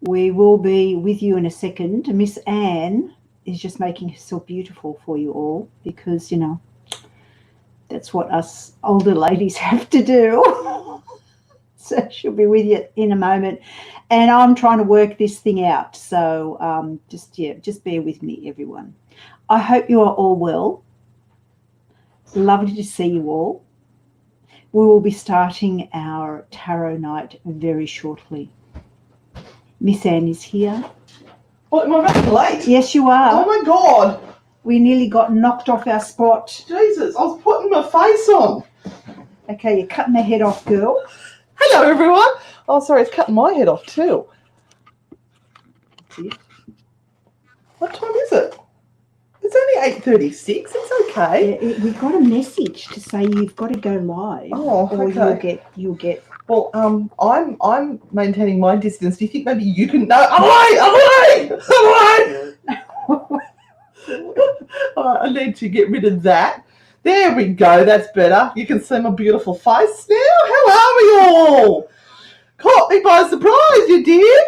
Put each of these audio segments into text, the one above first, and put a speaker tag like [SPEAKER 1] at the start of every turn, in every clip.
[SPEAKER 1] We will be with you in a second. Miss Anne is just making herself beautiful for you all because, you know, that's what us older ladies have to do. So she'll be with you in a moment. And I'm trying to work this thing out. So just bear with me, everyone. I hope you are all well. Lovely to see you all. We will be starting our tarot night very shortly. Miss Anne is here.
[SPEAKER 2] What, am I running late?
[SPEAKER 1] Yes, you are.
[SPEAKER 2] Oh my God.
[SPEAKER 1] We nearly got knocked off our spot.
[SPEAKER 2] Jesus, I was putting my face on.
[SPEAKER 1] Okay, you're cutting the head off, girl.
[SPEAKER 2] Hello, everyone. Oh, sorry, it's cutting my head off too. What time is it? It's only 8:36. It's okay.
[SPEAKER 1] We got a message to say you've got to go live.
[SPEAKER 2] Oh,
[SPEAKER 1] or
[SPEAKER 2] okay.
[SPEAKER 1] You'll get.
[SPEAKER 2] Well, I'm maintaining my distance. Do you think maybe you can? No, I'm late. I need to get rid of that. There we go. That's better. You can see my beautiful face now. How are we all? Caught me by surprise, you did.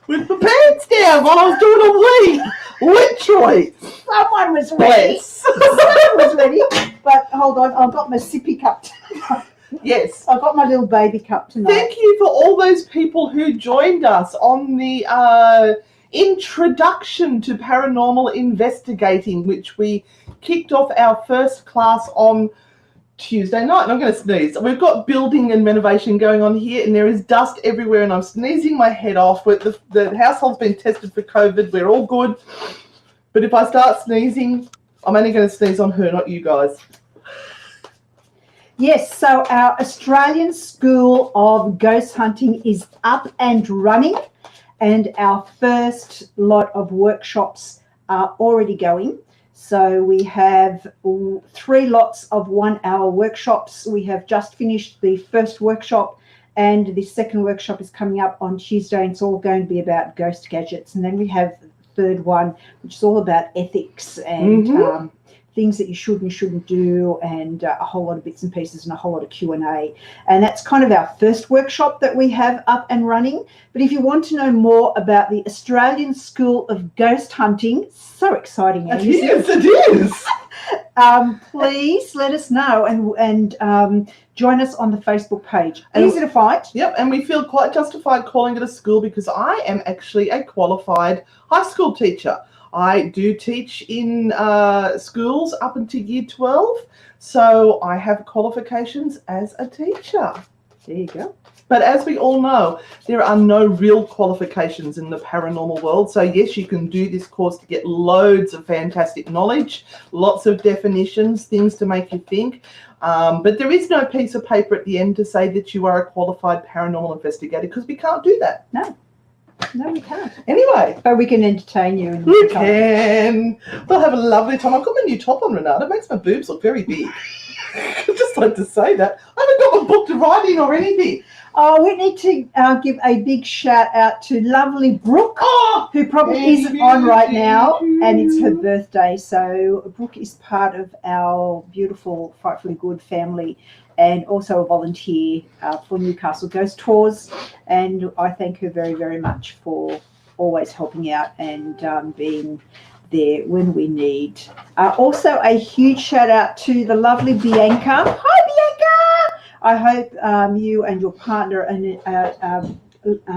[SPEAKER 2] With my pants down while I was doing a wee. Literally.
[SPEAKER 1] Someone was ready. Someone was ready. But hold on, I've got my sippy cup.
[SPEAKER 2] Yes.
[SPEAKER 1] I've got my little baby cup tonight.
[SPEAKER 2] Thank you for all those people who joined us on the introduction to paranormal investigating, which we kicked off our first class on Tuesday night. And I'm going to sneeze. We've got building and renovation going on here, and there is dust everywhere, and I'm sneezing my head off. The household's been tested for COVID. We're all good. But if I start sneezing, I'm only going to sneeze on her, not you guys.
[SPEAKER 1] Yes, so our Australian School of Ghost Hunting is up and running, and our first lot of workshops are already going. So we have 3 lots of 1-hour workshops. We have just finished the first workshop, and the second workshop is coming up on Tuesday, and it's all going to be about ghost gadgets. And then we have the third one, which is all about ethics and things that you should and shouldn't do, and a whole lot of bits and pieces and a whole lot of Q&A. And that's kind of our first workshop that we have up and running. But if you want to know more about the Australian School of Ghost Hunting, so exciting.
[SPEAKER 2] It is.
[SPEAKER 1] Please let us know and join us on the Facebook page. Easy to find.
[SPEAKER 2] Yep, and we feel quite justified calling it a school because I am actually a qualified high school teacher. I do teach in schools up until year 12, so I have qualifications as a teacher.
[SPEAKER 1] There you go.
[SPEAKER 2] But as we all know, there are no real qualifications in the paranormal world. So yes, you can do this course to get loads of fantastic knowledge, lots of definitions, things to make you think. But there is no piece of paper at the end to say that you are a qualified paranormal investigator, because we can't do that.
[SPEAKER 1] No, we can't.
[SPEAKER 2] Anyway.
[SPEAKER 1] But we can entertain you.
[SPEAKER 2] We can. We'll have a lovely time. I've got my new top on, Renata. It makes my boobs look very big. I'd just like to say that. I haven't got my book to write in or anything.
[SPEAKER 1] Oh, we need to give a big shout out to lovely Brooke, who probably isn't on right now, and it's her birthday. So Brooke is part of our beautiful Frightfully Good family, and also a volunteer for Newcastle Ghost Tours. And I thank her very, very much for always helping out and being there when we need. Also, a huge shout out to the lovely Bianca. Hi, Bianca! I hope you and your partner are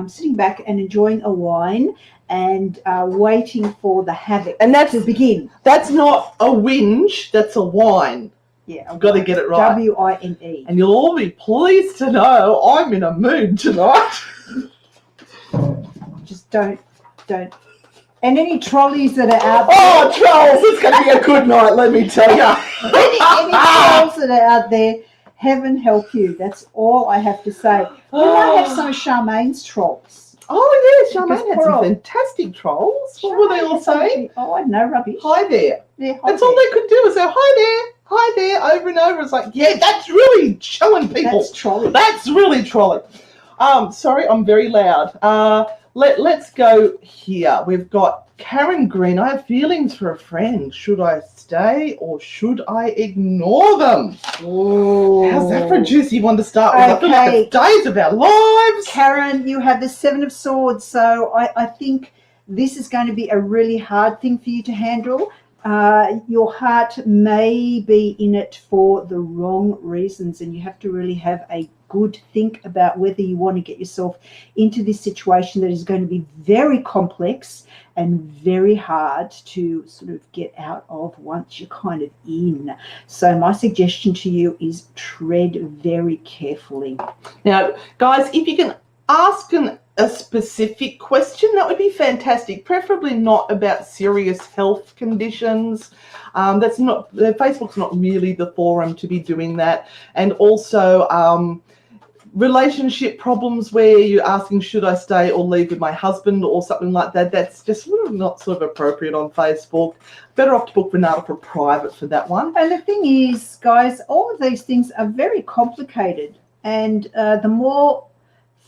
[SPEAKER 1] sitting back and enjoying a wine and waiting for the havoc to begin.
[SPEAKER 2] That's not a whinge, that's a wine.
[SPEAKER 1] Yeah,
[SPEAKER 2] I've got to get it right.
[SPEAKER 1] W-I-N-E.
[SPEAKER 2] And you'll all be pleased to know I'm in a mood tonight.
[SPEAKER 1] Just don't. And any trolleys that are out there.
[SPEAKER 2] Oh, trolls! It's going to be a good night, let me tell you.
[SPEAKER 1] any trolls that are out there, heaven help you. That's all I have to say. You might have some of Charmaine's trolls.
[SPEAKER 2] Oh, yes, Charmaine had some fantastic trolls. What were they all saying?
[SPEAKER 1] Oh, I know, rubbish.
[SPEAKER 2] Hi there.
[SPEAKER 1] Yeah,
[SPEAKER 2] that's all they could do was say, hi there, over and over. It's like, yeah, that's really showing people.
[SPEAKER 1] That's trolling.
[SPEAKER 2] That's really trolling. Sorry, I'm very loud. Let's go here. We've got Karen Green. I have feelings for a friend. Should I stay or should I ignore them?
[SPEAKER 1] Oh.
[SPEAKER 2] How's that for a juicy one to start with? I feel like
[SPEAKER 1] Okay.
[SPEAKER 2] it's days of our lives.
[SPEAKER 1] Karen, you have the Seven of Swords, so I think this is going to be a really hard thing for you to handle. Your heart may be in it for the wrong reasons, and you have to really have a good think about whether you want to get yourself into this situation that is going to be very complex and very hard to sort of get out of once you're kind of in. So my suggestion to you is tread very carefully.
[SPEAKER 2] Now, guys, if you can ask a specific question, that would be fantastic. Preferably not about serious health conditions. Facebook's not really the forum to be doing that. And also relationship problems where you're asking, should I stay or leave with my husband or something like that. That's just not sort of appropriate on Facebook. Better off to book Renata for private for that one.
[SPEAKER 1] And the thing is, guys, all of these things are very complicated. And the more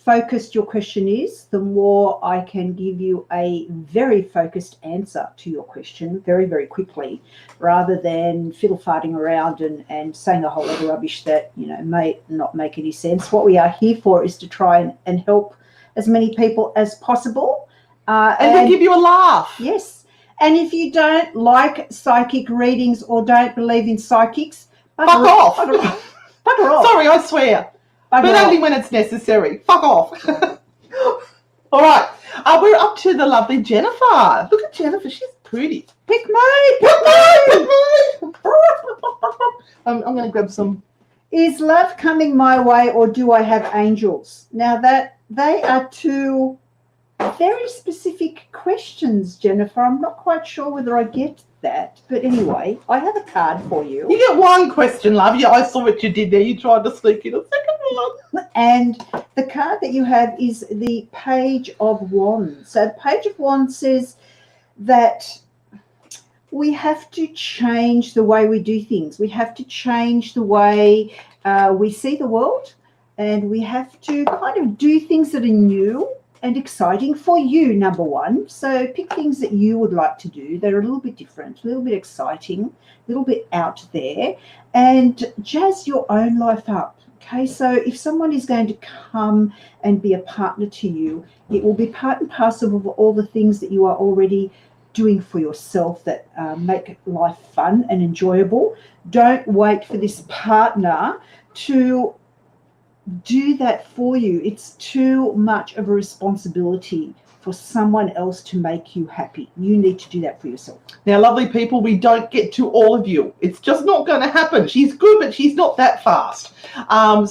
[SPEAKER 1] focused your question is, the more I can give you a very focused answer to your question very, very quickly, rather than fiddle-farting around and saying a whole lot of rubbish that, you know, may not make any sense. What we are here for is to try and help as many people as possible.
[SPEAKER 2] And to give you a laugh.
[SPEAKER 1] Yes. And if you don't like psychic readings or don't believe in psychics,
[SPEAKER 2] fuck off.
[SPEAKER 1] Bugger off.
[SPEAKER 2] Sorry, I swear. But only when it's necessary. Fuck off. All right. We're up to the lovely Jennifer. Look at Jennifer. She's pretty.
[SPEAKER 1] Pick me.
[SPEAKER 2] Pick me. I'm going to grab some.
[SPEAKER 1] Is love coming my way or do I have angels? Now that they are two very specific questions, Jennifer. I'm not quite sure whether I get that. But anyway, I have a card for you.
[SPEAKER 2] You get one question, love. Yeah, I saw what you did there. You tried to sneak in a second one.
[SPEAKER 1] And the card that you have is the Page of Wands. So the Page of Wands says that we have to change the way we do things. We have to change the way we see the world. And we have to kind of do things that are new and exciting for you, number one. So pick things that you would like to do that are a little bit different, a little bit exciting, a little bit out there, and jazz your own life up. Okay, so if someone is going to come and be a partner to you, it will be part and parcel of all the things that you are already doing for yourself that make life fun and enjoyable. Don't wait for this partner to do that for you. It's too much of a responsibility for someone else to make you happy. You need to do that for yourself.
[SPEAKER 2] Now, lovely people, we don't get to all of you. It's just not going to happen. She's good, but she's not that fast.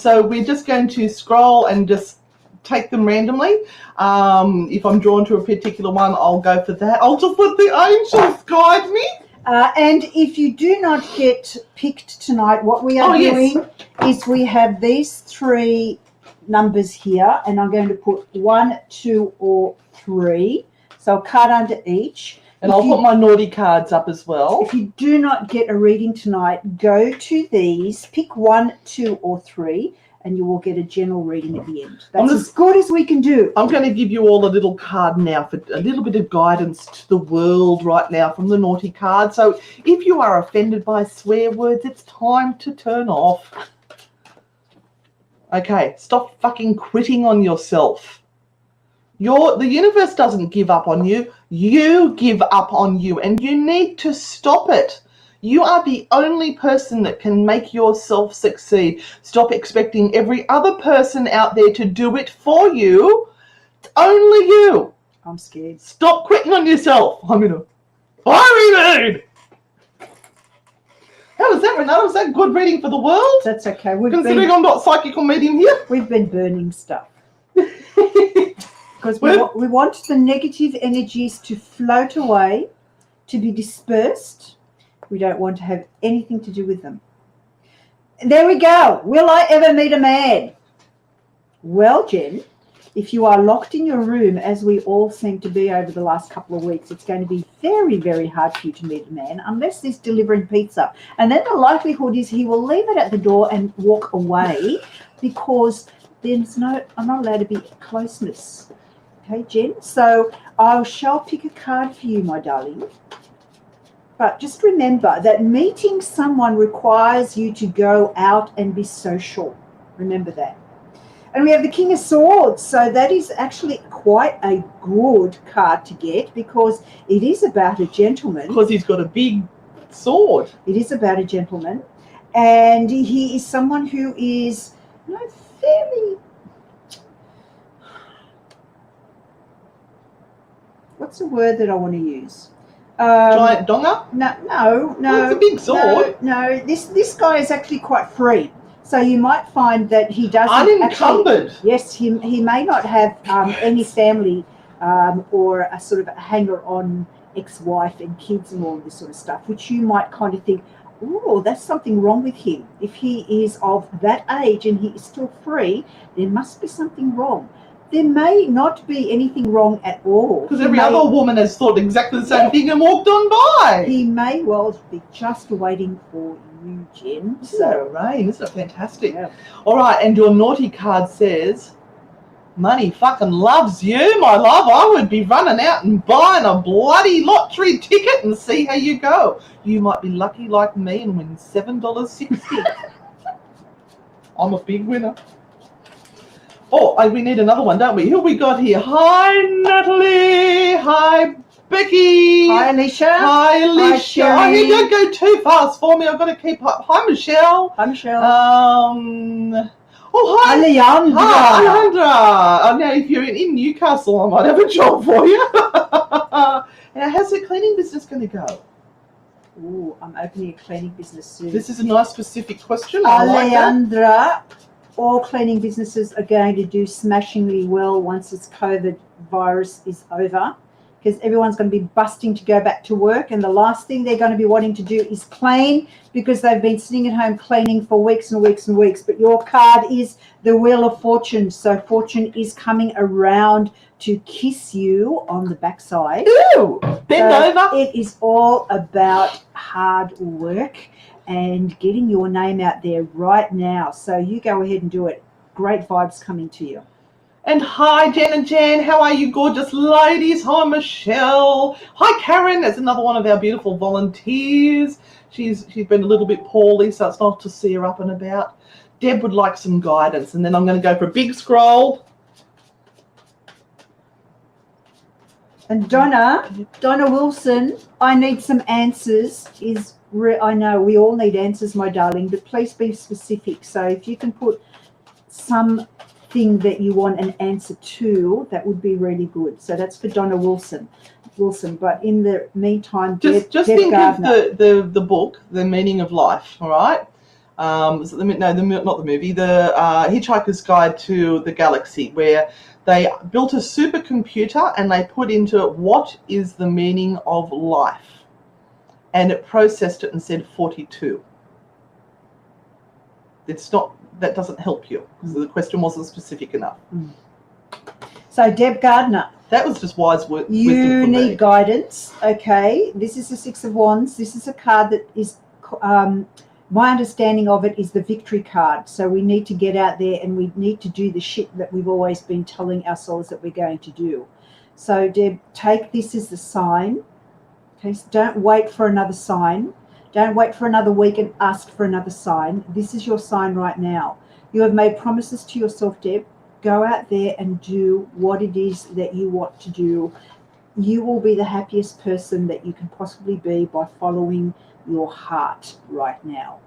[SPEAKER 2] So we're just going to scroll and just take them randomly. If I'm drawn to a particular one, I'll go for that. I'll just let the angels guide me.
[SPEAKER 1] And if you do not get picked tonight, what we are doing is we have these three numbers here, and I'm going to put 1, 2, or 3. So a card under each.
[SPEAKER 2] And I'll put my naughty cards up as well.
[SPEAKER 1] If you do not get a reading tonight, go to these, pick 1, 2, or 3, and you will get a general reading at the end. That's as good as we can do.
[SPEAKER 2] I'm going to give you all a little card now for a little bit of guidance to the world right now from the naughty card. So if you are offended by swear words, it's time to turn off. Okay, stop fucking quitting on yourself. The universe doesn't give up on you. You give up on you, and you need to stop it. You are the only person that can make yourself succeed. Stop expecting every other person out there to do it for you. It's only you.
[SPEAKER 1] I'm scared.
[SPEAKER 2] Stop quitting on yourself. I'm in a fiery mood. How was that, Renata? Was that good reading for the world?
[SPEAKER 1] That's okay.
[SPEAKER 2] Considering I'm not psychic or medium here.
[SPEAKER 1] We've been burning stuff. Because we want the negative energies to float away, to be dispersed. We don't want to have anything to do with them. There we go. Will I ever meet a man? Well, Jen, if you are locked in your room, as we all seem to be over the last couple of weeks, it's going to be very, very hard for you to meet a man unless he's delivering pizza. And then the likelihood is he will leave it at the door and walk away because I'm not allowed to be closeness. Okay, Jen? So I shall pick a card for you, my darling. But just remember that meeting someone requires you to go out and be social. Remember that. And we have the King of Swords. So that is actually quite a good card to get because it is about a gentleman.
[SPEAKER 2] Because he's got a big sword.
[SPEAKER 1] It is about a gentleman. And he is someone who is fairly... What's the word that I want to use?
[SPEAKER 2] Giant donger?
[SPEAKER 1] No.
[SPEAKER 2] Well, it's a big sword.
[SPEAKER 1] No. This guy is actually quite free. So you might find that he doesn't
[SPEAKER 2] unencumbered.
[SPEAKER 1] Yes, he may not have any family or a sort of a hanger-on ex-wife and kids and all this sort of stuff, which you might kind of think, oh, that's something wrong with him. If he is of that age and he is still free, there must be something wrong. There may not be anything wrong at all.
[SPEAKER 2] Because every other woman has thought exactly the same thing and walked on by.
[SPEAKER 1] He may well be just waiting for you, Jen.
[SPEAKER 2] Rain, isn't it fantastic?
[SPEAKER 1] Yeah.
[SPEAKER 2] All right, and your naughty card says, money fucking loves you, my love. I would be running out and buying a bloody lottery ticket and see how you go. You might be lucky like me and win $7.60. I'm a big winner. Oh, we need another one, don't we? Who we got here? Hi, Natalie. Hi, Becky.
[SPEAKER 1] Hi, Alicia.
[SPEAKER 2] Hi, Alicia.
[SPEAKER 1] Hi,
[SPEAKER 2] you don't go too fast for me. I've got to keep up. Hi, Michelle.
[SPEAKER 1] Hi, Michelle.
[SPEAKER 2] Oh, hi.
[SPEAKER 1] Alejandra.
[SPEAKER 2] Hi, Alejandra. Oh, now, if you're in Newcastle, I might have a job for you. Now, how's the cleaning business going to go?
[SPEAKER 1] Ooh, I'm opening a cleaning business soon.
[SPEAKER 2] This is a nice specific question.
[SPEAKER 1] Alejandra, all cleaning businesses are going to do smashingly well once this COVID virus is over, because everyone's going to be busting to go back to work, and the last thing they're going to be wanting to do is clean because they've been sitting at home cleaning for weeks and weeks and weeks. But your card is the Wheel of Fortune, so fortune is coming around to kiss you on the backside.
[SPEAKER 2] Ooh, bend over.
[SPEAKER 1] It is all about hard work and getting your name out there right now. So you go ahead and do it. Great vibes coming to you.
[SPEAKER 2] And hi, Jen and Jan. How are you, gorgeous ladies? Hi, Michelle. Hi, Karen. That's another one of our beautiful volunteers. She's been a little bit poorly, so it's nice to see her up and about. Deb would like some guidance, and then I'm going to go for a big scroll.
[SPEAKER 1] And Donna Wilson, I need some answers. I know we all need answers, my darling, but please be specific. So if you can put something that you want an answer to, that would be really good. So that's for Donna Wilson. But in the meantime,
[SPEAKER 2] just
[SPEAKER 1] Deb
[SPEAKER 2] think
[SPEAKER 1] Gardner.
[SPEAKER 2] of the book, The Meaning of Life. All right. Not the movie. The Hitchhiker's Guide to the Galaxy, where they built a supercomputer and they put into it what is the meaning of life, and it processed it and said 42. That doesn't help you because the question wasn't specific enough.
[SPEAKER 1] So Deb Gardner,
[SPEAKER 2] that was just wise wisdom.
[SPEAKER 1] You
[SPEAKER 2] for
[SPEAKER 1] need
[SPEAKER 2] me.
[SPEAKER 1] guidance. Okay, this is the Six of Wands. This is a card that is my understanding of it is the victory card. So we need to get out there and we need to do the shit that we've always been telling ourselves that we're going to do. So Deb, take this as the sign. Okay, so don't wait for another sign. Don't wait for another week and ask for another sign. This is your sign right now. You have made promises to yourself, Deb. Go out there and do what it is that you want to do. You will be the happiest person that you can possibly be by following your heart right now.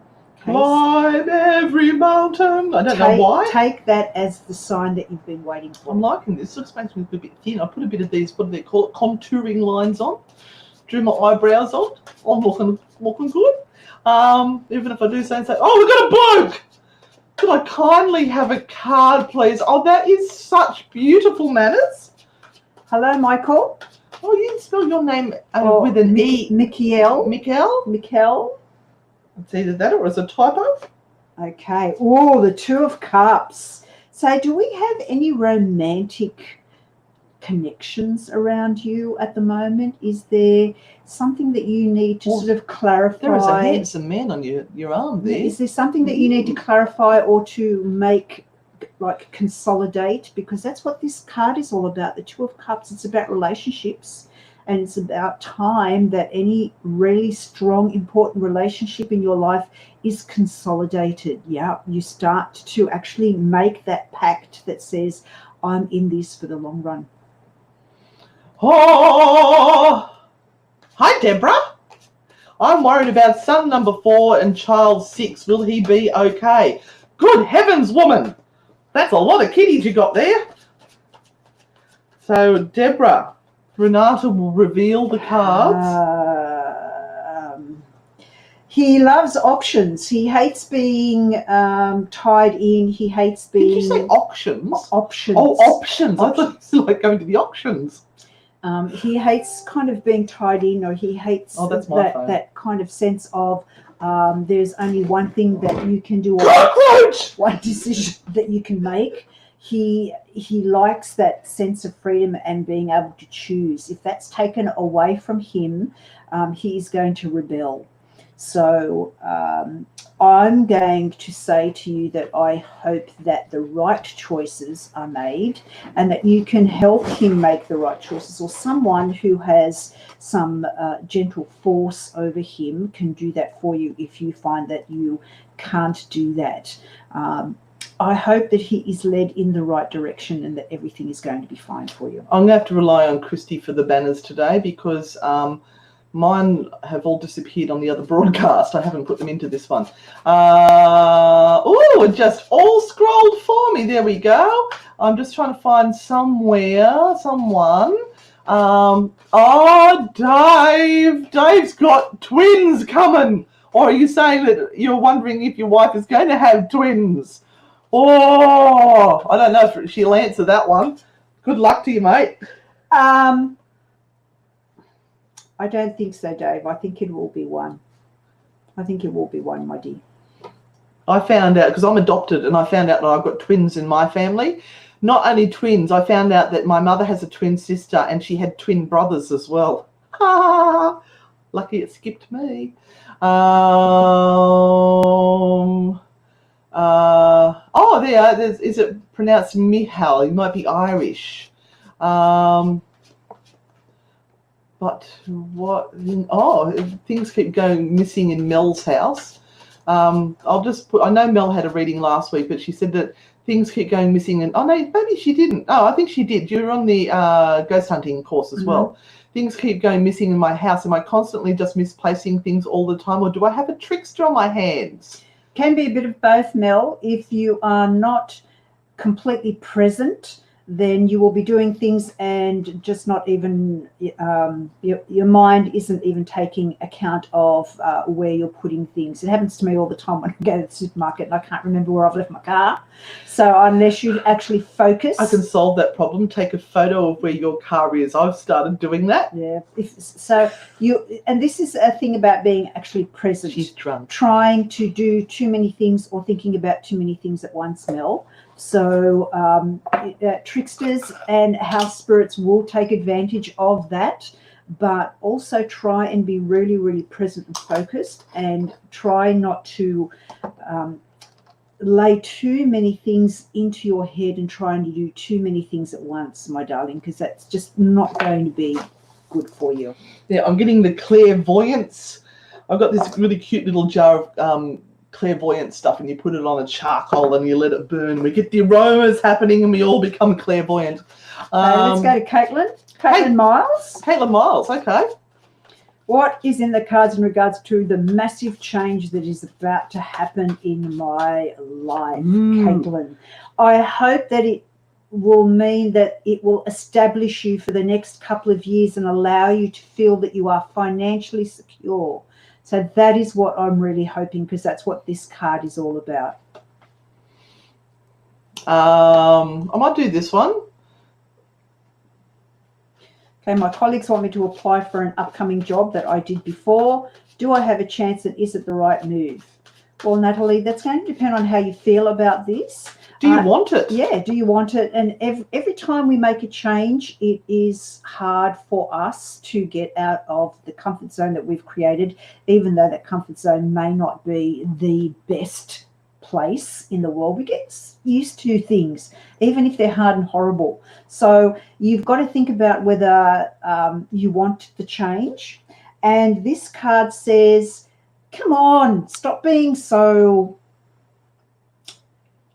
[SPEAKER 1] Okay?
[SPEAKER 2] Climb every mountain. I don't know why.
[SPEAKER 1] Take that as the sign that you've been waiting for.
[SPEAKER 2] I'm liking this. Looks makes me a bit thin. I put a bit of these, what do they call it, contouring lines on. Drew my eyebrows on. I'm looking good. Even if I do say, oh, we've got a bloke. Could I kindly have a card, please? Oh, that is such beautiful manners.
[SPEAKER 1] Hello, Michael.
[SPEAKER 2] Oh, you didn't spell your name with an E.
[SPEAKER 1] Michael.
[SPEAKER 2] It's either that or it's a typo.
[SPEAKER 1] Okay. Oh, the Two of Cups. So do we have any romantic connections around you at the moment? Is there something that you need to sort of clarify?
[SPEAKER 2] There is a handsome man on your arm there.
[SPEAKER 1] Is there something that you need to clarify or to make, like, consolidate? Because that's what this card is all about. The Two of Cups, it's about relationships. And it's about time that any really strong, important relationship in your life is consolidated. Yeah, you start to actually make that pact that says, I'm in this for the long run.
[SPEAKER 2] Oh, hi, Deborah. I'm worried about son number 4 and child 6. Will he be okay? Good heavens, woman. That's a lot of kitties you got there. So, Deborah, Renata will reveal the cards.
[SPEAKER 1] He loves options. He hates being tied in. He hates being...
[SPEAKER 2] Did you say auctions?
[SPEAKER 1] Options.
[SPEAKER 2] Oh, options. I thought it was like going to the auctions.
[SPEAKER 1] He hates kind of being tied in, or he hates that kind of sense of there's only one thing that you can do, or one decision that you can make. He likes that sense of freedom and being able to choose. If that's taken away from him, he is going to rebel. So I'm going to say to you that I hope that the right choices are made and that you can help him make the right choices, or someone who has some gentle force over him can do that for you if you find that you can't do that. I hope that he is led in the right direction and that everything is going to be fine for you.
[SPEAKER 2] I'm going to have to rely on Christy for the banners today because mine have all disappeared on the other broadcast. I haven't put them into this one. Oh, it just all scrolled for me. There we go. I'm just trying to find someone. Oh, Dave. Dave's got twins coming. Or are you saying that you're wondering if your wife is going to have twins? Oh, I don't know if she'll answer that one. Good luck to you, mate.
[SPEAKER 1] I don't think so, Dave. I think it will be one. I think it will be one, my dear.
[SPEAKER 2] I found out, because I'm adopted, and I found out that I've got twins in my family. Not only twins, I found out that my mother has a twin sister, and she had twin brothers as well. Ha! Lucky it skipped me. There. Is it pronounced Michal? He might be Irish. But what? Oh, things keep going missing in Mel's house. I'll just put. I know Mel had a reading last week, but she said that things keep going missing. And oh no, maybe she didn't. Oh, I think she did. You were on the ghost hunting course as well. Things keep going missing in my house. Am I constantly just misplacing things all the time, or do I have a trickster on my hands?
[SPEAKER 1] Can be a bit of both, Mel. If you are not completely present, then you will be doing things and just not even, your mind isn't even taking account of where you're putting things. It happens to me all the time when I go to the supermarket and I can't remember where I've left my car. So unless you actually focus.
[SPEAKER 2] I can solve that problem. Take a photo of where your car is. I've started doing that.
[SPEAKER 1] Yeah. And this is a thing about being actually present.
[SPEAKER 2] She's drunk.
[SPEAKER 1] Trying to do too many things or thinking about too many things at once, Mel. So tricksters and house spirits will take advantage of that, but also try and be really, really present and focused, and try not to lay too many things into your head and trying to do too many things at once, my darling, because that's just not going to be good for you.
[SPEAKER 2] Yeah, I'm getting the clairvoyance. I've got this really cute little jar of clairvoyant stuff, and you put it on a charcoal and you let it burn. We get the aromas happening and we all become clairvoyant.
[SPEAKER 1] Let's go to Caitlin Miles.
[SPEAKER 2] Caitlin Miles, okay.
[SPEAKER 1] What is in the cards in regards to the massive change that is about to happen in my life, Caitlin? I hope that it will mean that it will establish you for the next couple of years and allow you to feel that you are financially secure. So that is what I'm really hoping, because that's what this card is all about.
[SPEAKER 2] I might do this one.
[SPEAKER 1] Okay, my colleagues want me to apply for an upcoming job that I did before. Do I have a chance, and is it the right move? Well, Natalie, that's going to depend on how you feel about this.
[SPEAKER 2] Do you want it?
[SPEAKER 1] Yeah, do you want it? And every time we make a change, it is hard for us to get out of the comfort zone that we've created, even though that comfort zone may not be the best place in the world. We get used to things, even if they're hard and horrible. So you've got to think about whether you want the change. And this card says, come on, stop being so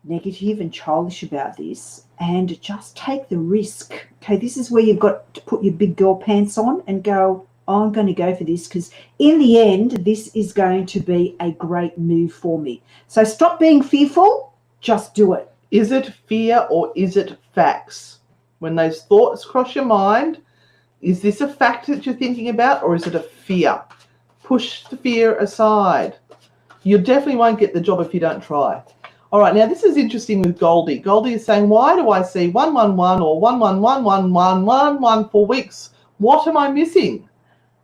[SPEAKER 1] negative and childish about this and just take the risk. Okay, this is where you've got to put your big girl pants on and go, oh, I'm going to go for this, because in the end, this is going to be a great move for me. So stop being fearful, just do it.
[SPEAKER 2] Is it fear or is it facts? When those thoughts cross your mind, is this a fact that you're thinking about, or is it a fear? Push the fear aside. You definitely won't get the job if you don't try. All right, now this is interesting with Goldie. Goldie is saying, why do I see 111 or 1111111 for weeks? What am I missing?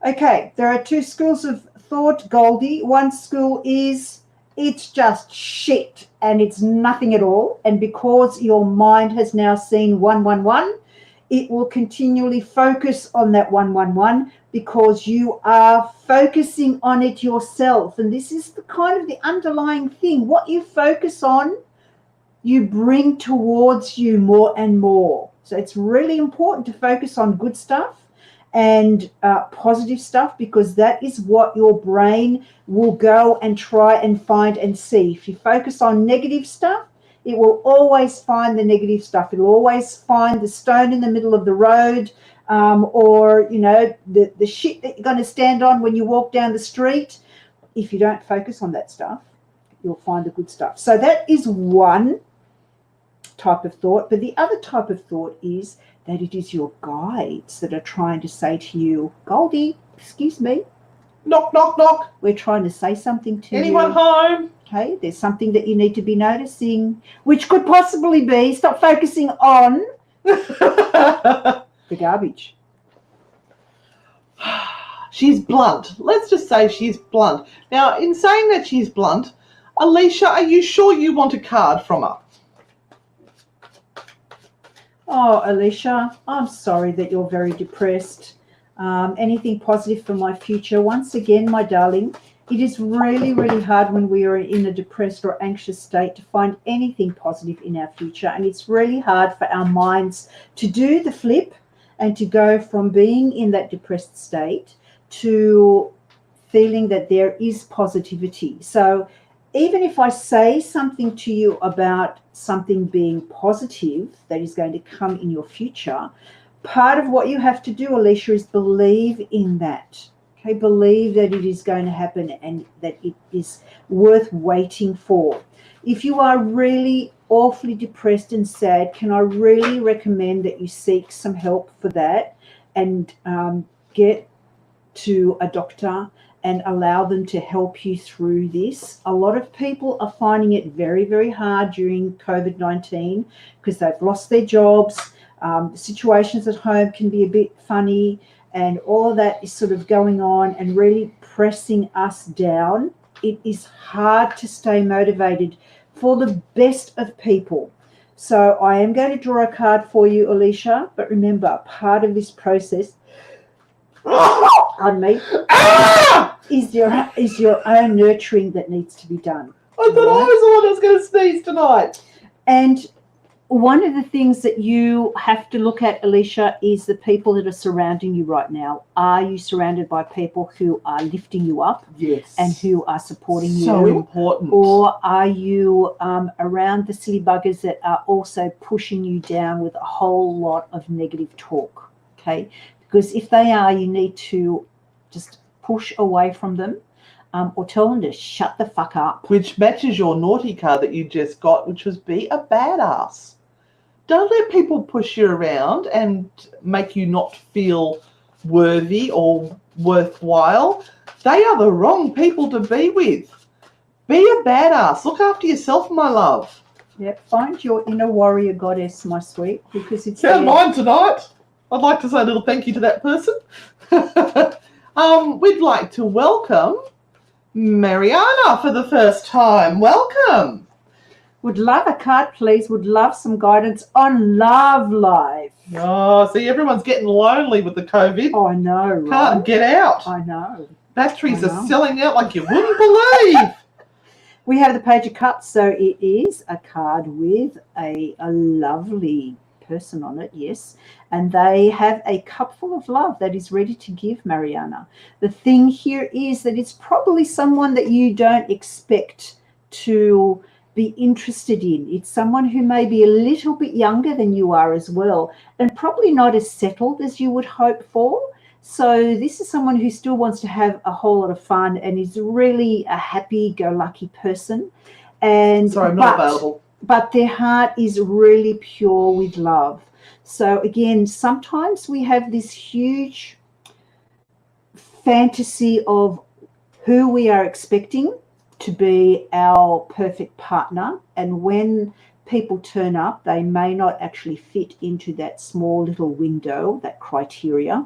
[SPEAKER 1] Okay, there are two schools of thought, Goldie. One school is it's just shit and it's nothing at all. And because your mind has now seen 111, it will continually focus on that 111 because you are focusing on it yourself. And this is the kind of the underlying thing. What you focus on, you bring towards you more and more. So it's really important to focus on good stuff and positive stuff, because that is what your brain will go and try and find and see. If you focus on negative stuff, it will always find the negative stuff. It will always find the stone in the middle of the road, or, you know, the shit that you're going to stand on when you walk down the street. If you don't focus on that stuff, you'll find the good stuff. So that is one type of thought. But the other type of thought is that it is your guides that are trying to say to you, Goldie, excuse me.
[SPEAKER 2] Knock, knock, knock.
[SPEAKER 1] We're trying to say something to
[SPEAKER 2] Anyone
[SPEAKER 1] you.
[SPEAKER 2] home?
[SPEAKER 1] Okay, there's something that you need to be noticing, which could possibly be stop focusing on the garbage.
[SPEAKER 2] She's blunt. Let's just say she's blunt. Now, in saying that she's blunt, Alicia, are you sure you want a card from her?
[SPEAKER 1] Oh, Alicia, I'm sorry that you're very depressed. Anything positive for my future? Once again, my darling, it is really, really hard when we are in a depressed or anxious state to find anything positive in our future. And it's really hard for our minds to do the flip and to go from being in that depressed state to feeling that there is positivity. So even if I say something to you about something being positive that is going to come in your future, part of what you have to do, Alicia, is believe in that. Okay, believe that it is going to happen and that it is worth waiting for. If you are really awfully depressed and sad, can I really recommend that you seek some help for that and get to a doctor and allow them to help you through this. A lot of people are finding it very, very hard during COVID-19 because they've lost their jobs. The situations at home can be a bit funny, and all of that is sort of going on and really pressing us down. It is hard to stay motivated for the best of people. So I am going to draw a card for you, Alicia, but remember, part of this process, pardon me, is your own nurturing that needs to be done.
[SPEAKER 2] I thought I was the one that was going to sneeze tonight.
[SPEAKER 1] And one of the things that you have to look at, Alicia, is the people that are surrounding you right now. Are you surrounded by people who are lifting you up?
[SPEAKER 2] Yes.
[SPEAKER 1] And who are supporting you?
[SPEAKER 2] So important.
[SPEAKER 1] Or are you around the silly buggers that are also pushing you down with a whole lot of negative talk? Okay? Because if they are, you need to just push away from them. Or tell them to shut the fuck up.
[SPEAKER 2] Which matches your naughty card that you just got, which was be a badass. Don't let people push you around and make you not feel worthy or worthwhile. They are the wrong people to be with. Be a badass. Look after yourself, my love.
[SPEAKER 1] Yep. Find your inner warrior goddess, my sweet, because it's
[SPEAKER 2] Found mine tonight. I'd like to say a little thank you to that person. We'd like to welcome Mariana for the first time. Welcome.
[SPEAKER 1] Would love a card, please. Would love some guidance on love life.
[SPEAKER 2] Oh, see, everyone's getting lonely with the COVID.
[SPEAKER 1] Oh, I know, right?
[SPEAKER 2] Can't get out.
[SPEAKER 1] I know.
[SPEAKER 2] Batteries are selling out like you wouldn't believe.
[SPEAKER 1] We have the Page of Cups, so it is a card with a lovely person on it, yes, and they have a cup full of love that is ready to give Mariana. The thing here is that it's probably someone that you don't expect to be interested in. It's someone who may be a little bit younger than you are as well, and probably not as settled as you would hope for. So this is someone who still wants to have a whole lot of fun and is really a happy-go-lucky person. And
[SPEAKER 2] Sorry, I'm not available.
[SPEAKER 1] But their heart is really pure with love. So again, sometimes we have this huge fantasy of who we are expecting to be our perfect partner, and when people turn up, they may not actually fit into that small little window, that criteria.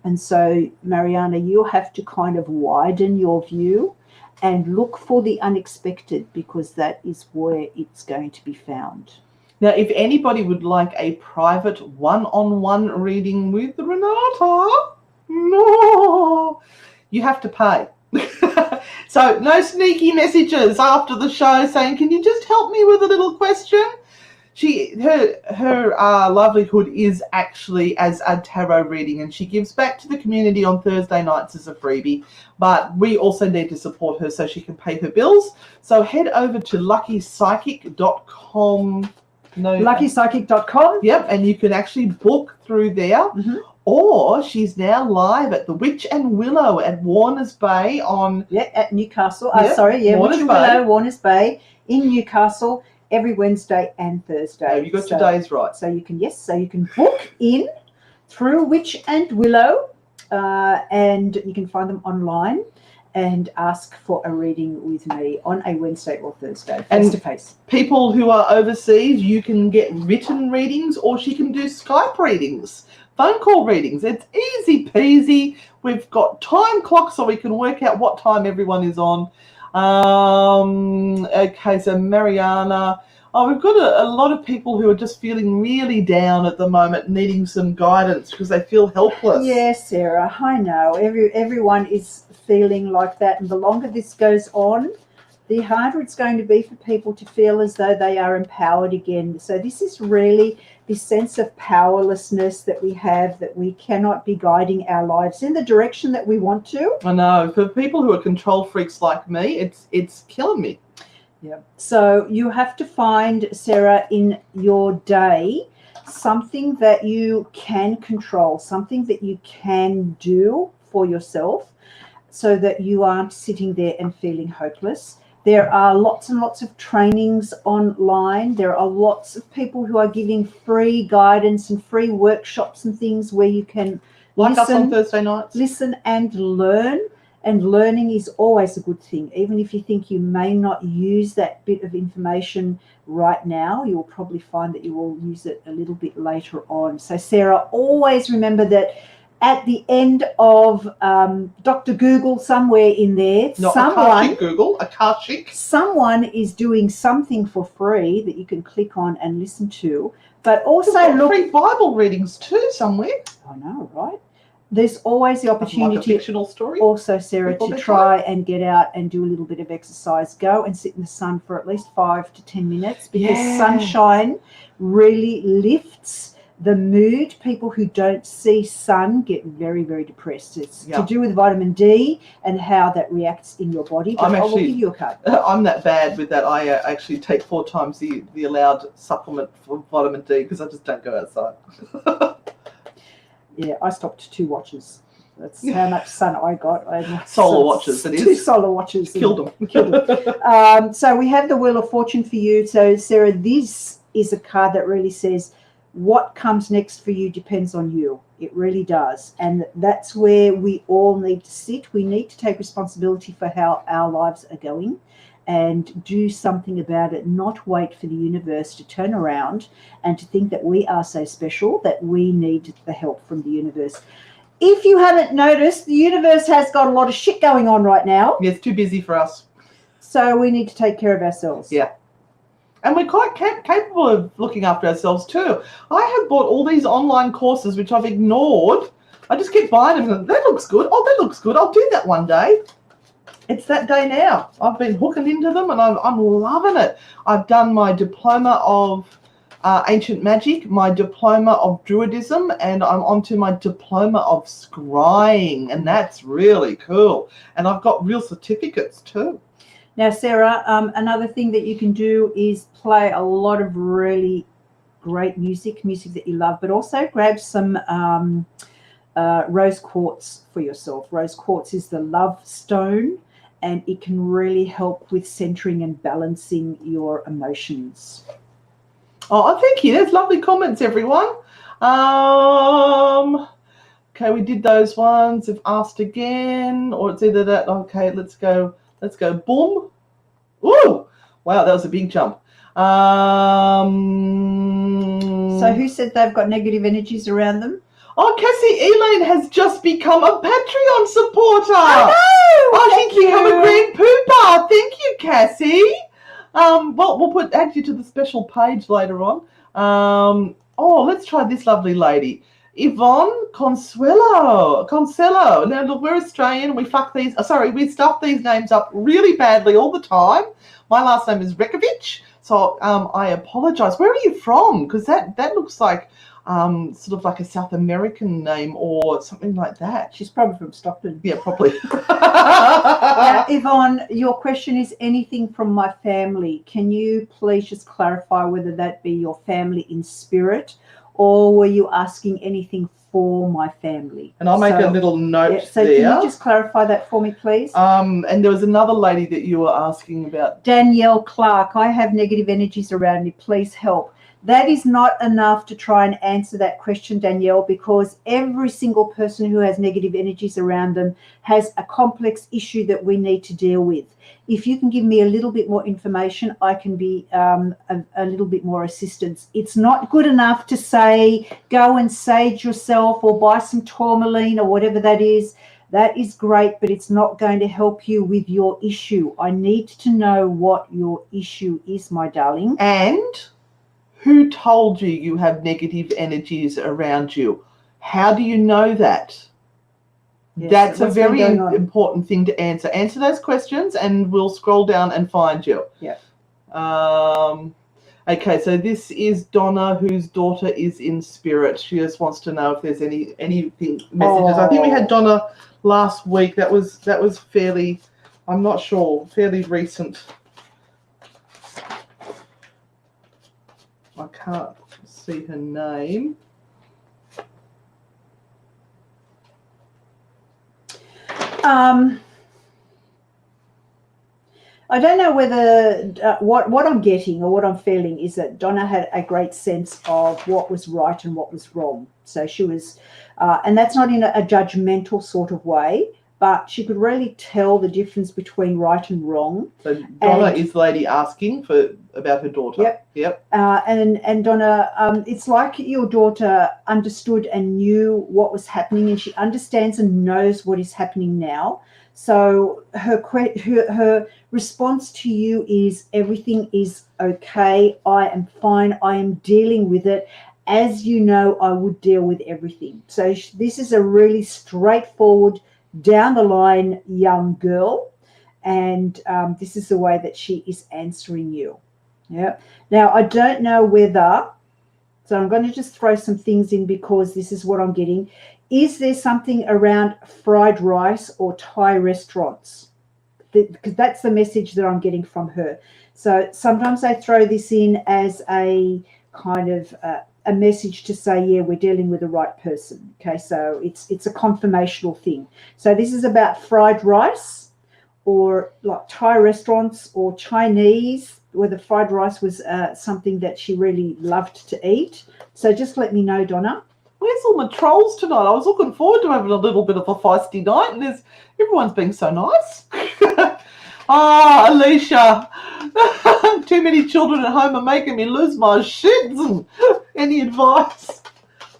[SPEAKER 1] And so, Mariana, you have to kind of widen your view and look for the unexpected, because that is where it's going to be found.
[SPEAKER 2] Now, if anybody would like a private one-on-one reading with Renata, no, you have to pay. So no sneaky messages after the show saying, can you just help me with a little question? Her livelihood is actually as a tarot reading, and she gives back to the community on Thursday nights as a freebie, but we also need to support her so she can pay her bills. So head over to luckypsychic.com.
[SPEAKER 1] Luckypsychic.com.
[SPEAKER 2] Yep, and you can actually book through there.
[SPEAKER 1] Mm-hmm.
[SPEAKER 2] Or she's now live at the Witch and Willow at Warners Bay on...
[SPEAKER 1] Yeah, at Newcastle.
[SPEAKER 2] Yep,
[SPEAKER 1] Witch and Willow, Warners Bay in Newcastle every Wednesday and Thursday.
[SPEAKER 2] Have you got your days right?
[SPEAKER 1] So you can book in through Witch and Willow, and you can find them online and ask for a reading with me on a Wednesday or Thursday, face to face.
[SPEAKER 2] People who are overseas, you can get written readings, or she can do Skype readings, phone call readings. It's easy peasy. We've got time clocks so we can work out what time everyone is on. Okay, so Mariana. Oh, we've got a lot of people who are just feeling really down at the moment, needing some guidance because they feel helpless.
[SPEAKER 1] Yes, Sarah, I know. Everyone is feeling like that, and the longer this goes on, the harder it's going to be for people to feel as though they are empowered again. So this is really this sense of powerlessness that we have, that we cannot be guiding our lives in the direction that we want to.
[SPEAKER 2] I know. For people who are control freaks like me, it's killing me.
[SPEAKER 1] Yeah. So you have to find, Sarah, in your day, something that you can control, something that you can do for yourself, so that you aren't sitting there and feeling hopeless. There are lots and lots of trainings online. There are lots of people who are giving free guidance and free workshops and things where you can
[SPEAKER 2] like us on Thursday nights.
[SPEAKER 1] Listen and learn. And learning is always a good thing. Even if you think you may not use that bit of information right now, you'll probably find that you will use it a little bit later on. So, Sarah, always remember that at the end of Dr. Google, somewhere in there, someone is doing something for free that you can click on and listen to. But also look,
[SPEAKER 2] free Bible readings too somewhere.
[SPEAKER 1] I know, right? There's always the opportunity,
[SPEAKER 2] like a fictional story,
[SPEAKER 1] also, Sarah, to try and get out and do a little bit of exercise. Go and sit in the sun for at least 5 to 10 minutes, because sunshine really lifts the mood. People who don't see sun get very, very depressed. It's to do with vitamin D and how that reacts in your body. But I will give you a card.
[SPEAKER 2] I'm that bad with that. I actually take 4 times the allowed supplement for vitamin D because I just don't go outside.
[SPEAKER 1] Yeah, I stopped 2 watches. That's how much sun I got.
[SPEAKER 2] Solar watches, it is.
[SPEAKER 1] 2 solar watches.
[SPEAKER 2] Killed them.
[SPEAKER 1] So we have the Wheel of Fortune for you. So, Sarah, this is a card that really says what comes next for you depends on you. It really does. And that's where we all need to sit. We need to take responsibility for how our lives are going and do something about it, not wait for the universe to turn around and to think that we are so special that we need the help from the universe. If you haven't noticed, the universe has got a lot of shit going on right now.
[SPEAKER 2] Yeah, it's too busy for us.
[SPEAKER 1] So we need to take care of ourselves.
[SPEAKER 2] Yeah. And we're quite capable of looking after ourselves too. I have bought all these online courses which I've ignored. I just keep buying them and that looks good. Oh, that looks good. I'll do that one day. it's that day now. I've been hooking into them and I'm loving it. I've done my diploma of ancient magic, my diploma of druidism, and I'm onto my diploma of scrying, and that's really cool. And I've got real certificates too.
[SPEAKER 1] Now, Sarah, another thing that you can do is play a lot of really great music that you love, but also grab some rose quartz for yourself. Rose quartz is the love stone, and it can really help with centering and balancing your emotions.
[SPEAKER 2] Oh, thank you. There's lovely comments, everyone. Okay, we did those ones. If asked again, or it's either that. Okay, let's go. Boom. Ooh, wow, that was a big jump.
[SPEAKER 1] So who said they've got negative energies around them?
[SPEAKER 2] Oh, Cassie Elaine has just become a Patreon supporter.
[SPEAKER 1] I know.
[SPEAKER 2] I think you have a grand pooper. Thank you, Cassie. Well, we'll add you to the special page later on. Let's try this lovely lady. Yvonne Consuelo. Now, look, we're Australian. We stuff these names up really badly all the time. My last name is Rekovic, so I apologize. Where are you from? Because that looks like sort of like a South American name or something like that.
[SPEAKER 1] She's probably from Stockton.
[SPEAKER 2] Yeah, probably.
[SPEAKER 1] Now, Yvonne, your question is anything from my family. Can you please just clarify whether that be your family in spirit, or were you asking anything for my family?
[SPEAKER 2] And I'll make a little note
[SPEAKER 1] so
[SPEAKER 2] there.
[SPEAKER 1] Can you just clarify that for me, please?
[SPEAKER 2] And there was another lady that you were asking about.
[SPEAKER 1] Danielle Clark, I have negative energies around me. Please help. That is not enough to try and answer that question, Danielle, because every single person who has negative energies around them has a complex issue that we need to deal with. If you can give me a little bit more information, I can be a little bit more assistance. It's not good enough to say, go and sage yourself or buy some tourmaline or whatever that is. That is great, but it's not going to help you with your issue. I need to know what your issue is, my darling.
[SPEAKER 2] And who told you have negative energies around you? How do you know that? Yes, that's a very important thing to answer. Answer those questions and we'll scroll down and find you.
[SPEAKER 1] Yeah.
[SPEAKER 2] Okay, so this is Donna, whose daughter is in spirit. She just wants to know if there's anything messages. I think we had Donna last week. That was fairly, I'm not sure, fairly recent. I can't see her name.
[SPEAKER 1] I don't know whether what I'm getting or what I'm feeling is that Donna had a great sense of what was right and what was wrong. So she was, and that's not in a judgmental sort of way, but she could really tell the difference between right and wrong.
[SPEAKER 2] So Donna is the lady asking about her daughter.
[SPEAKER 1] Yep. And Donna, it's like your daughter understood and knew what was happening, and she understands and knows what is happening now. So her response to you is, everything is okay. I am fine. I am dealing with it. As you know, I would deal with everything. So this is a really straightforward, down the line young girl, and this is the way that she is answering you. Yeah. Now, I don't know whether, so I'm going to just throw some things in because this is what I'm getting. Is there something around fried rice or Thai restaurants? Because that's the message that I'm getting from her. So sometimes I throw this in as a kind of a message to say, yeah, we're dealing with the right person. Okay, so it's a confirmational thing. So this is about fried rice or like Thai restaurants or Chinese, where the fried rice was something that she really loved to eat. So just let me know, Donna.
[SPEAKER 2] Where's all my trolls tonight? I was looking forward to having a little bit of a feisty night, and everyone's being so nice. Alicia, too many children at home are making me lose my shits. Any advice?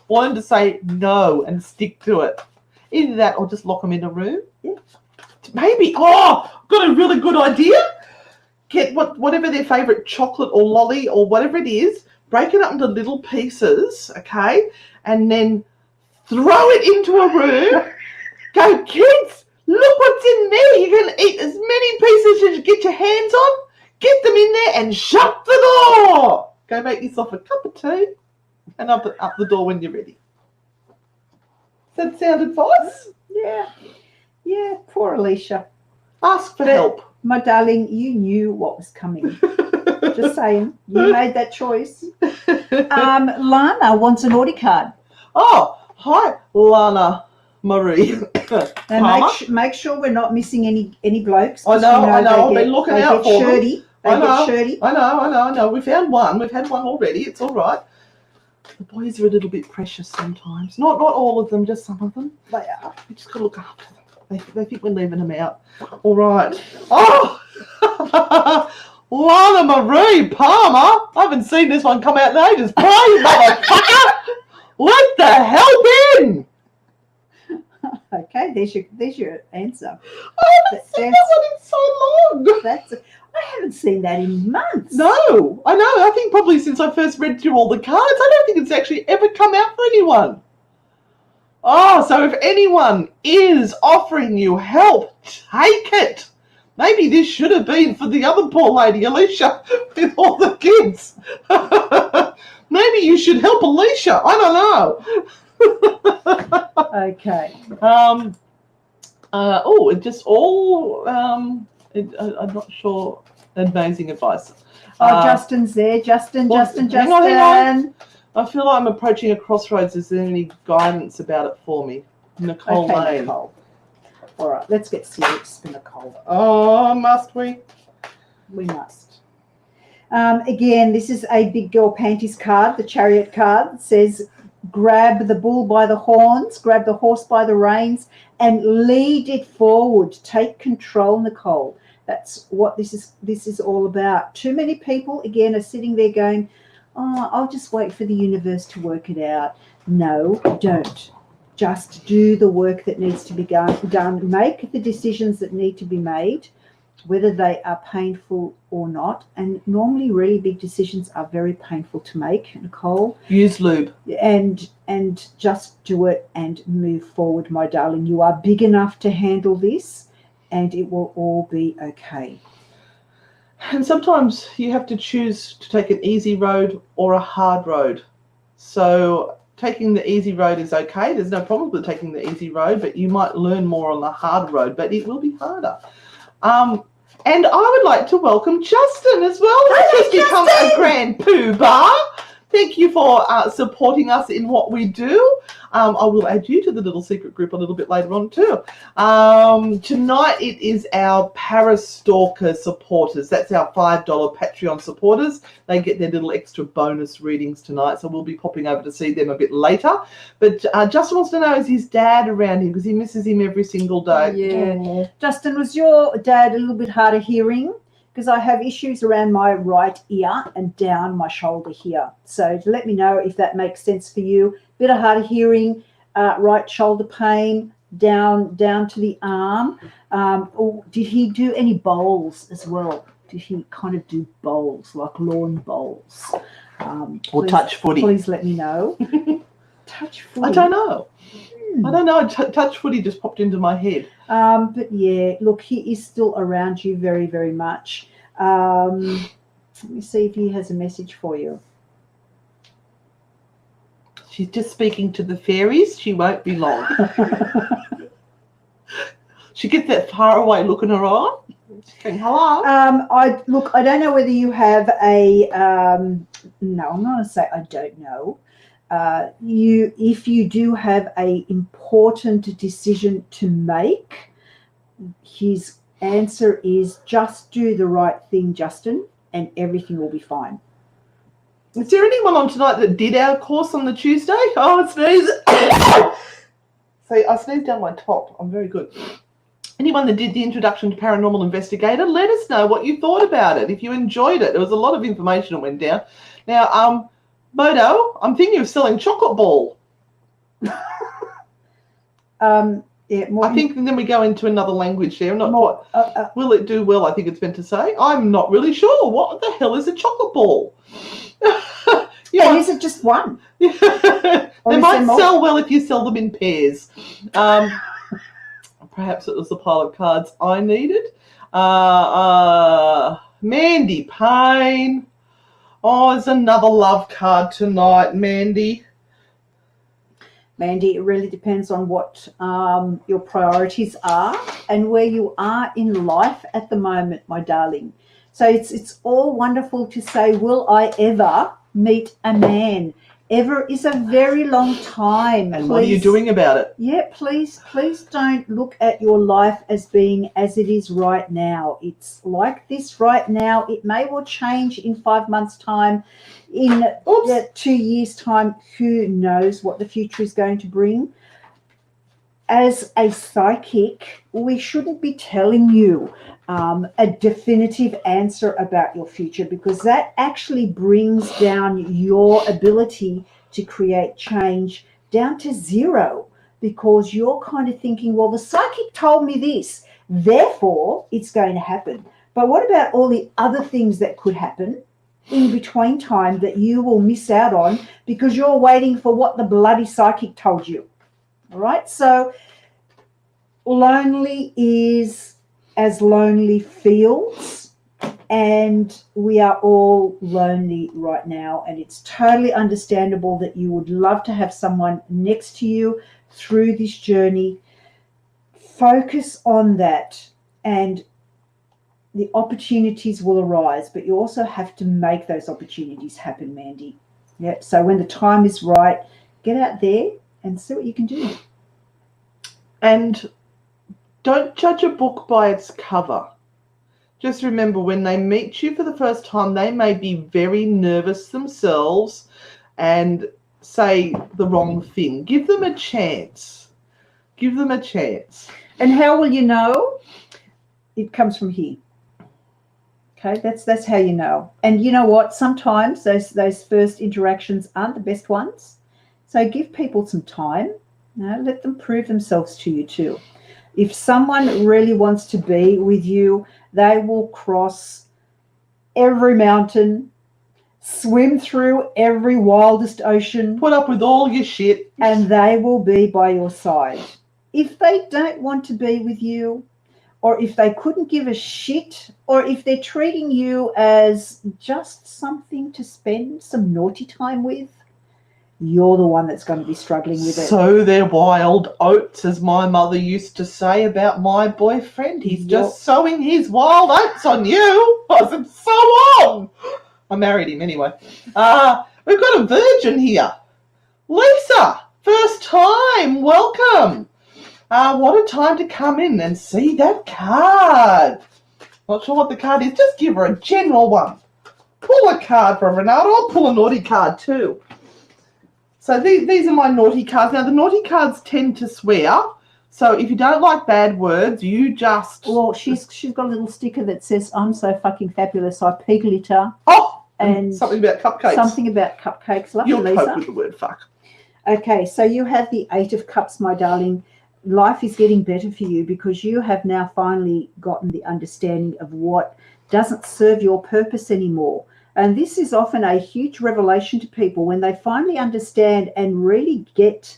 [SPEAKER 2] Learn to say no and stick to it. Either that or just lock them in a room.
[SPEAKER 1] Yeah.
[SPEAKER 2] Maybe. Got a really good idea. Get whatever their favourite chocolate or lolly or whatever it is, break it up into little pieces, okay, and then throw it into a room. Go, kids, Look what's in there. You can eat as many pieces as you get your hands on. Get them in there and shut the door. Go make yourself a cup of tea and up the door when you're ready. Does that sound advice?
[SPEAKER 1] Yeah, poor Alicia.
[SPEAKER 2] Ask for help.
[SPEAKER 1] My darling, you knew what was coming. Just saying, you made that choice. Lana wants a naughty card.
[SPEAKER 2] Oh, hi, Lana Marie.
[SPEAKER 1] And make sure we're not missing any blokes.
[SPEAKER 2] I know. I've been looking out for
[SPEAKER 1] shirty.
[SPEAKER 2] them.
[SPEAKER 1] They get shirty.
[SPEAKER 2] I know. We found one. We've had one already. It's all right. The boys are a little bit precious sometimes. Not all of them, just some of them.
[SPEAKER 1] They are.
[SPEAKER 2] We just got to look after them. They think we're leaving them out. All right. Oh! Lana Marie Palmer. I haven't seen this one come out in ages. Play, motherfucker! Let the help in!
[SPEAKER 1] Okay, there's your answer.
[SPEAKER 2] I haven't seen that one in so long.
[SPEAKER 1] I haven't seen that in months.
[SPEAKER 2] No, I know. I think probably since I first read through all the cards, I don't think it's actually ever come out for anyone. Oh, so if anyone is offering you help, take it. Maybe this should have been for the other poor lady, Alicia, with all the kids. Maybe you should help Alicia. I don't know.
[SPEAKER 1] Okay.
[SPEAKER 2] It just all. I'm not sure. Amazing advice.
[SPEAKER 1] Justin's there. Justin.
[SPEAKER 2] Hang on. I feel like I'm approaching a crossroads. Is there any guidance about it for me? Nicole Lane.
[SPEAKER 1] Nicole. All right, let's get serious for Nicole.
[SPEAKER 2] Oh, must we?
[SPEAKER 1] We must. Again, this is a big girl panties card, the Chariot card. It says, grab the bull by the horns, grab the horse by the reins, and lead it forward. Take control, Nicole. That's what this is all about. Too many people, again, are sitting there going, oh, I'll just wait for the universe to work it out. No, don't. Just do the work that needs to be done. Make the decisions that need to be made, whether they are painful or not. And normally really big decisions are very painful to make, Nicole.
[SPEAKER 2] Use lube.
[SPEAKER 1] And just do it and move forward, my darling. You are big enough to handle this, and it will all be okay.
[SPEAKER 2] And sometimes you have to choose to take an easy road or a hard road. So taking the easy road is okay. There's no problem with taking the easy road, but you might learn more on the hard road, but it will be harder. And I would like to welcome Justin as well. He's just become a grand poobah. Thank you for supporting us in what we do. I will add you to the little secret group a little bit later on too. Tonight it is our Parastalker supporters. That's our $5 Patreon supporters. They get their little extra bonus readings tonight, so we'll be popping over to see them a bit later. But Justin wants to know, is his dad around him? Because he misses him every single day.
[SPEAKER 1] Yeah. Justin, was your dad a little bit hard of hearing? Because I have issues around my right ear and down my shoulder here. So let me know if that makes sense for you. Bit of hard of hearing, right shoulder pain, down to the arm. Or did he do any bowls as well? Did he kind of do bowls, like lawn bowls?
[SPEAKER 2] Or touch footy?
[SPEAKER 1] Please let me know. Touch footy?
[SPEAKER 2] I don't know. I don't know. Touch footy just popped into my head.
[SPEAKER 1] But yeah, look, he is still around you very, very much. Let me see if he has a message for you.
[SPEAKER 2] She's just speaking to the fairies. She won't be long. She gets that far away look in her eye. She's going, hello.
[SPEAKER 1] I don't know whether you have a. No, I'm not going to say I don't know. If you do have a important decision to make, his answer is just do the right thing, Justin, and everything will be fine.
[SPEAKER 2] Is there anyone on tonight that did our course on the Tuesday? Oh, I sneezed. See, I sneezed down my top. I'm very good. Anyone that did the introduction to Paranormal Investigator, let us know what you thought about it. If you enjoyed it, there was a lot of information that went down. Now, Modo, I'm thinking of selling chocolate ball.
[SPEAKER 1] Yeah,
[SPEAKER 2] I think then we go into another language there. I'm not quite. Will it do well? I think it's meant to say. I'm not really sure. What the hell is a chocolate ball?
[SPEAKER 1] And is it just one?
[SPEAKER 2] They might sell well if you sell them in pairs. perhaps it was the pile of cards I needed. Mandy Payne. Oh, there's another love card tonight, Mandy.
[SPEAKER 1] Mandy, it really depends on what your priorities are and where you are in life at the moment, my darling. So it's all wonderful to say, will I ever meet a man? Ever is a very long time.
[SPEAKER 2] And what are you doing about it?
[SPEAKER 1] Yeah, please don't look at your life as being as it is right now. It's like this right now. It may well change in 5 months' time, in 2 years' time. Who knows what the future is going to bring? As a psychic, we shouldn't be telling you a definitive answer about your future, because that actually brings down your ability to create change down to zero, because you're kind of thinking, well, the psychic told me this, therefore it's going to happen. But what about all the other things that could happen in between time that you will miss out on because you're waiting for what the bloody psychic told you? All right, so lonely is as lonely feels, and we are all lonely right now, and it's totally understandable that you would love to have someone next to you through this journey. Focus on that, and the opportunities will arise, but you also have to make those opportunities happen, Mandy. Yep. So when the time is right, get out there and see what you can do.
[SPEAKER 2] And don't judge a book by its cover. Just remember, when they meet you for the first time, they may be very nervous themselves and say the wrong thing. Give them a chance. Give them a chance.
[SPEAKER 1] And how will you know? It comes from here. Okay, that's how you know. And you know what? Sometimes those first interactions aren't the best ones. So give people some time. Let them prove themselves to you too. If someone really wants to be with you, they will cross every mountain, swim through every wildest ocean,
[SPEAKER 2] put up with all your shit,
[SPEAKER 1] and they will be by your side. If they don't want to be with you, or if they couldn't give a shit, or if they're treating you as just something to spend some naughty time with, you're the one that's going to be struggling with it.
[SPEAKER 2] So they're wild oats, as my mother used to say about my boyfriend. He's just sowing his wild oats on you. I said, so on. I married him anyway. We've got a virgin here. Lisa, first time. Welcome. What a time to come in and see that card. Not sure what the card is. Just give her a general one. Pull a card for Renata. I'll pull a naughty card too. So these are my naughty cards. Now, the naughty cards tend to swear. So if you don't like bad words, you just...
[SPEAKER 1] Well, she's got a little sticker that says, I'm so fucking fabulous, I pig litter.
[SPEAKER 2] Oh, and something about cupcakes.
[SPEAKER 1] Something about cupcakes. Lovely,
[SPEAKER 2] You'll
[SPEAKER 1] Lisa.
[SPEAKER 2] cope with the word fuck.
[SPEAKER 1] Okay, so you have the 8 of Cups, my darling. Life is getting better for you because you have now finally gotten the understanding of what doesn't serve your purpose anymore. And this is often a huge revelation to people when they finally understand and really get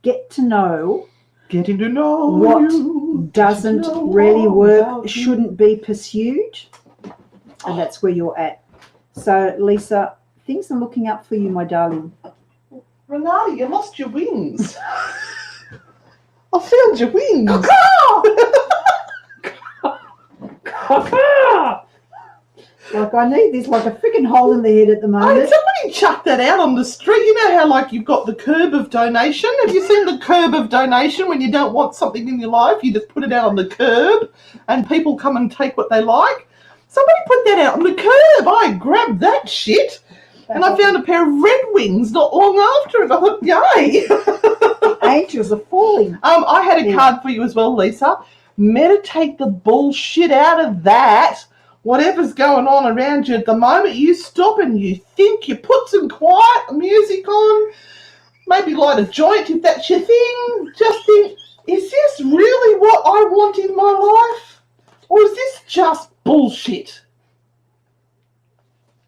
[SPEAKER 1] to know.
[SPEAKER 2] Getting to know
[SPEAKER 1] what doesn't really work, shouldn't be pursued. And that's where you're at. So, Lisa, things are looking up for you, my darling.
[SPEAKER 2] Renata, you lost your wings. I found your wings.
[SPEAKER 1] Like, I need this like a freaking hole in the head at the moment.
[SPEAKER 2] Hey, somebody chuck that out on the street. You know how, like, you've got the curb of donation? Have you seen the curb of donation? When you don't want something in your life, you just put it out on the curb and people come and take what they like. Somebody put that out on the curb. I grabbed that shit and I found a pair of red wings not long after it. I thought, yay.
[SPEAKER 1] The angels are falling.
[SPEAKER 2] I had a card for you as well, Lisa. Meditate the bullshit out of that. Whatever's going on around you at the moment, you stop and you think, you put some quiet music on, maybe light a joint if that's your thing. Just think, is this really what I want in my life? Or is this just bullshit?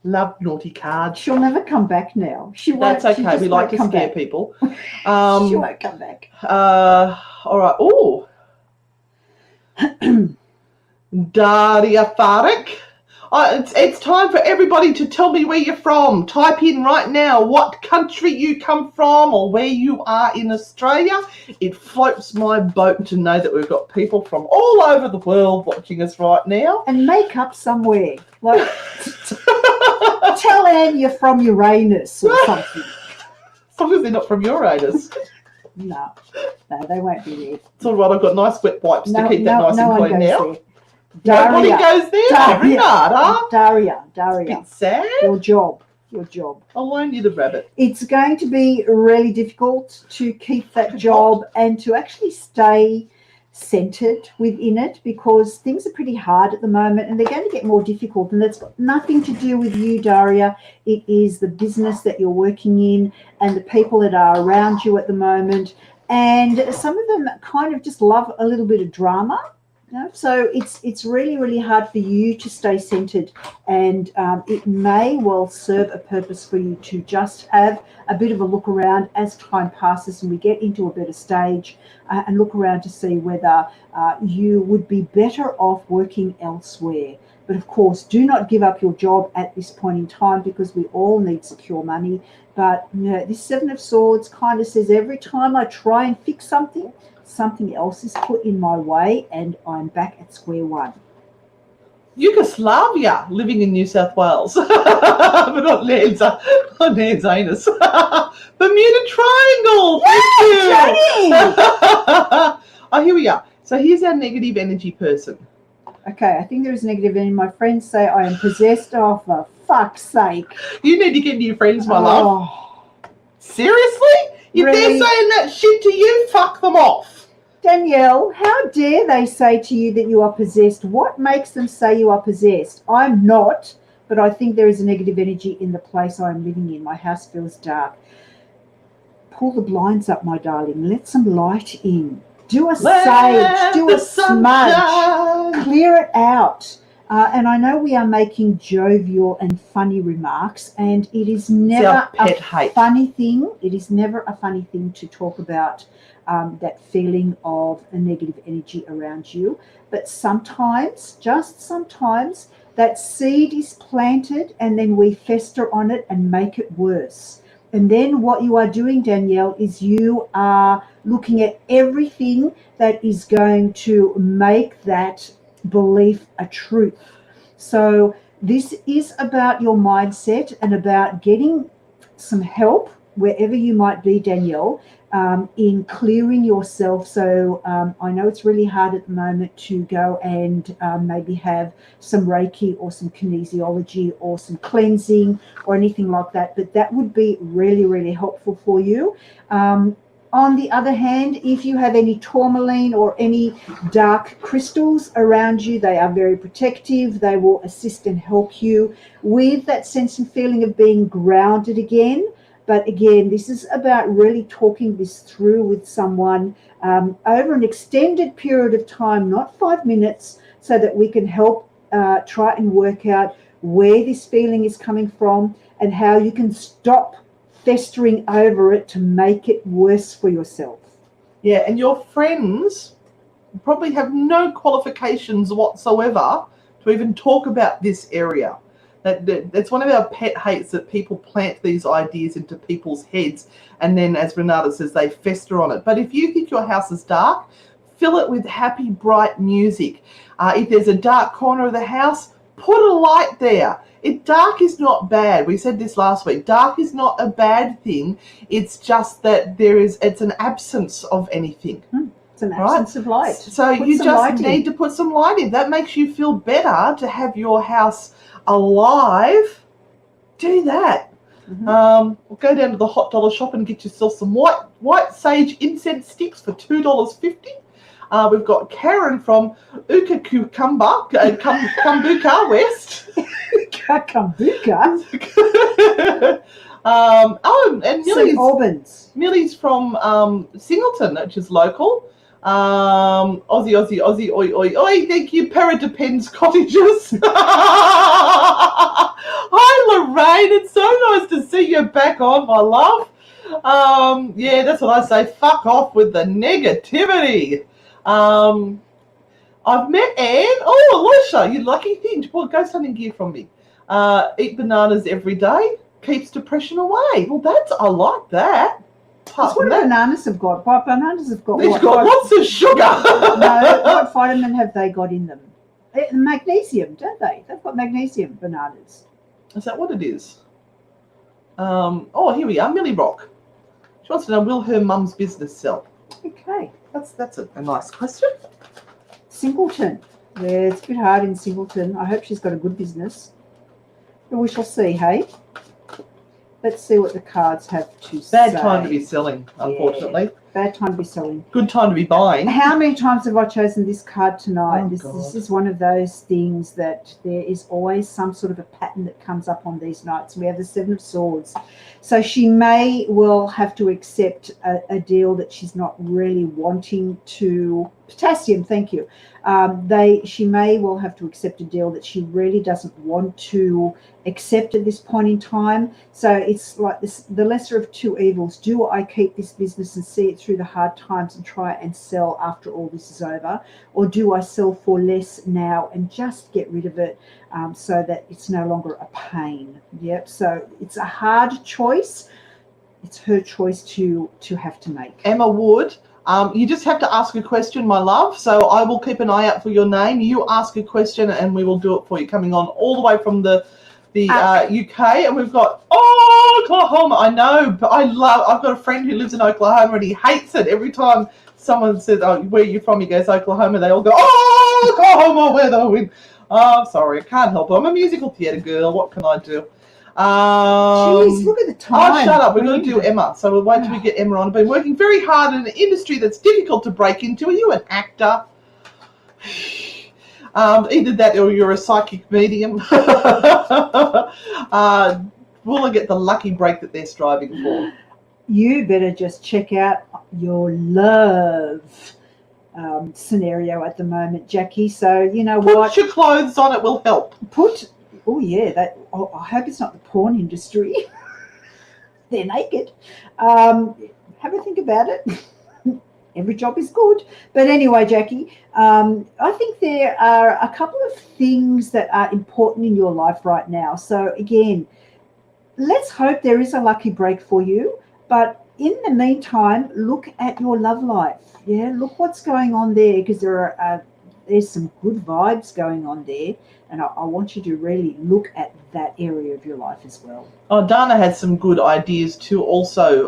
[SPEAKER 2] Love naughty cards.
[SPEAKER 1] She'll never come back now.
[SPEAKER 2] That's okay. We like to scare people.
[SPEAKER 1] She won't come back.
[SPEAKER 2] All right. Oh, Daria Farik. It's time for everybody to tell me where you're from. Type in right now what country you come from or where you are in Australia. It floats my boat to know that we've got people from all over the world watching us right now.
[SPEAKER 1] And make up somewhere. Like, tell Anne you're from Uranus or something.
[SPEAKER 2] As long as they're not from Uranus.
[SPEAKER 1] No, they won't be there.
[SPEAKER 2] It's all right, I've got nice wet wipes to keep that nice and clean now.
[SPEAKER 1] There.
[SPEAKER 2] Nobody goes there? Renata?
[SPEAKER 1] Daria.
[SPEAKER 2] A bit sad.
[SPEAKER 1] Your job.
[SPEAKER 2] I'll loan you the rabbit.
[SPEAKER 1] It's going to be really difficult to keep that job and to actually stay centered within it, because things are pretty hard at the moment and they're going to get more difficult, and that's got nothing to do with you, Daria. It is the business that you're working in and the people that are around you at the moment, and some of them kind of just love a little bit of drama. So it's really, really hard for you to stay centered, and it may well serve a purpose for you to just have a bit of a look around as time passes and we get into a better stage, and look around to see whether you would be better off working elsewhere. But of course, do not give up your job at this point in time, because we all need secure money. But this Seven of Swords kind of says every time I try and fix something else is put in my way and I'm back at square one.
[SPEAKER 2] Yugoslavia, living in New South Wales. But not Nan's anus. Bermuda Triangle. Thank you.
[SPEAKER 1] Johnny!
[SPEAKER 2] Oh, here we are. So here's our negative energy person.
[SPEAKER 1] Okay, I think there is negative energy. My friends say I am possessed. Oh, for fuck's sake.
[SPEAKER 2] You need to get new friends, my love. Seriously? If
[SPEAKER 1] Really?
[SPEAKER 2] they're saying that shit to you, fuck them off.
[SPEAKER 1] Danielle, how dare they say to you that you are possessed? What makes them say you are possessed? I'm not, but I think there is a negative energy in the place I'm living in. My house feels dark. Pull the blinds up, my darling. Let some light in. Do a sage. Do a smudge. Clear it out. And I know we are making jovial and funny remarks, and it is never a funny thing. It is never a funny thing to talk about that feeling of a negative energy around you. But sometimes, just sometimes, that seed is planted and then we fester on it and make it worse. And then what you are doing, Danielle, is you are looking at everything that is going to make that belief a truth. So this is about your mindset and about getting some help wherever you might be, Danielle, in clearing yourself. So I know it's really hard at the moment to go and maybe have some Reiki or some kinesiology or some cleansing or anything like that, but that would be really, really helpful for you. On the other hand, if you have any tourmaline or any dark crystals around you, they are very protective. They will assist and help you with that sense and feeling of being grounded again. But again, this is about really talking this through with someone over an extended period of time, not 5 minutes, so that we can help try and work out where this feeling is coming from and how you can stop festering over it to make it worse for yourself.
[SPEAKER 2] Yeah, and your friends probably have no qualifications whatsoever to even talk about this area. That's one of our pet hates, that people plant these ideas into people's heads and then, as Renata says, they fester on it. But if you think your house is dark, fill it with happy, bright music. If there's a dark corner of the house, put a light there. Dark is not bad. We said this last week. Dark is not a bad thing. It's just that it's an absence of anything.
[SPEAKER 1] It's an absence of light.
[SPEAKER 2] So you just need to put some light in. That makes you feel better to have your house alive. Do that. We'll go down to the Hot Dollar shop and get yourself some white sage incense sticks for $2.50. We've got Karen from Ukakumba, Kumbuka West.
[SPEAKER 1] Kumbuka?
[SPEAKER 2] And
[SPEAKER 1] St. Albans.
[SPEAKER 2] Millie's from Singleton, which is local. Aussie, oi, oi, oi. Thank you, Paradepends Cottages. Hi, Lorraine. It's so nice to see you back on, my love. Yeah, that's what I say. Fuck off with the negativity. I've met Anne. Oh, Alicia, you lucky thing. Well, go hunting gear from me. Eat bananas every day. Keeps depression away. Well, I like that.
[SPEAKER 1] That's what bananas have got. But bananas have got
[SPEAKER 2] They've
[SPEAKER 1] what?
[SPEAKER 2] got lots of sugar.
[SPEAKER 1] No, what vitamin have they got in them? Magnesium, don't they? They've got magnesium, bananas.
[SPEAKER 2] Is that what it is? Oh, here we are. Millie Rock. She wants to know, will her mum's business sell?
[SPEAKER 1] Okay.
[SPEAKER 2] That's a nice question.
[SPEAKER 1] Singleton. Yeah, it's a bit hard in Singleton. I hope she's got a good business. But we shall see, hey? Let's see what the cards have to say.
[SPEAKER 2] Bad time to be selling, unfortunately.
[SPEAKER 1] Yeah, bad time to be selling.
[SPEAKER 2] Good time to be buying.
[SPEAKER 1] How many times have I chosen this card tonight?
[SPEAKER 2] Oh,
[SPEAKER 1] this is one of those things that there is always some sort of a pattern that comes up on these nights. We have the Seven of Swords. So she may well have to accept a deal that she's not really wanting to. Potassium, thank you. She may well have to accept a deal that she really doesn't want to accept at this point in time. So it's like this, the lesser of two evils. Do I keep this business and see it through the hard times and try and sell after all this is over? Or do I sell for less now and just get rid of it so that it's no longer a pain? Yep. So it's a hard choice. It's her choice to have to make.
[SPEAKER 2] Emma Wood. You just have to ask a question, my love. So I will keep an eye out for your name. You ask a question and we will do it for you. Coming on all the way from the UK, and we've got Oklahoma. I know, but I've got a friend who lives in Oklahoma and he hates it. Every time someone says, "Oh, where are you from?" He goes, "Oklahoma." They all go, "Oh, Oklahoma, where the wind." Oh, sorry, I can't help it. I'm a musical theatre girl. What can I do?
[SPEAKER 1] Jeez, look at the time.
[SPEAKER 2] Oh, shut up. We're going to do Emma. So we'll wait till we get Emma on. I've been working very hard in an industry that's difficult to break into. Are you an actor? Either that or you're a psychic medium. Will I get the lucky break that they're striving for?
[SPEAKER 1] You better just check out your love scenario at the moment, Jackie. So, you know what?
[SPEAKER 2] Put your clothes on, it will help.
[SPEAKER 1] I hope it's not the porn industry. They're naked. Have a think about it. Every job is good. But anyway, Jackie, I think there are a couple of things that are important in your life right now. So again, let's hope there is a lucky break for you. But in the meantime, look at your love life. Yeah, look what's going on there, because there's some good vibes going on there. And I want you to really look at that area of your life as well.
[SPEAKER 2] Oh, Dana has some good ideas too also.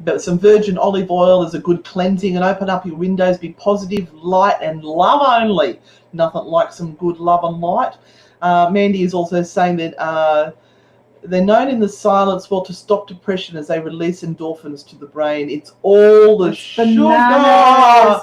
[SPEAKER 2] About some virgin olive oil is a good cleansing, and open up your windows, be positive, light and love only. Nothing like some good love and light. Mandy is also saying that they're known in the silence well to stop depression as they release endorphins to the brain. It's all the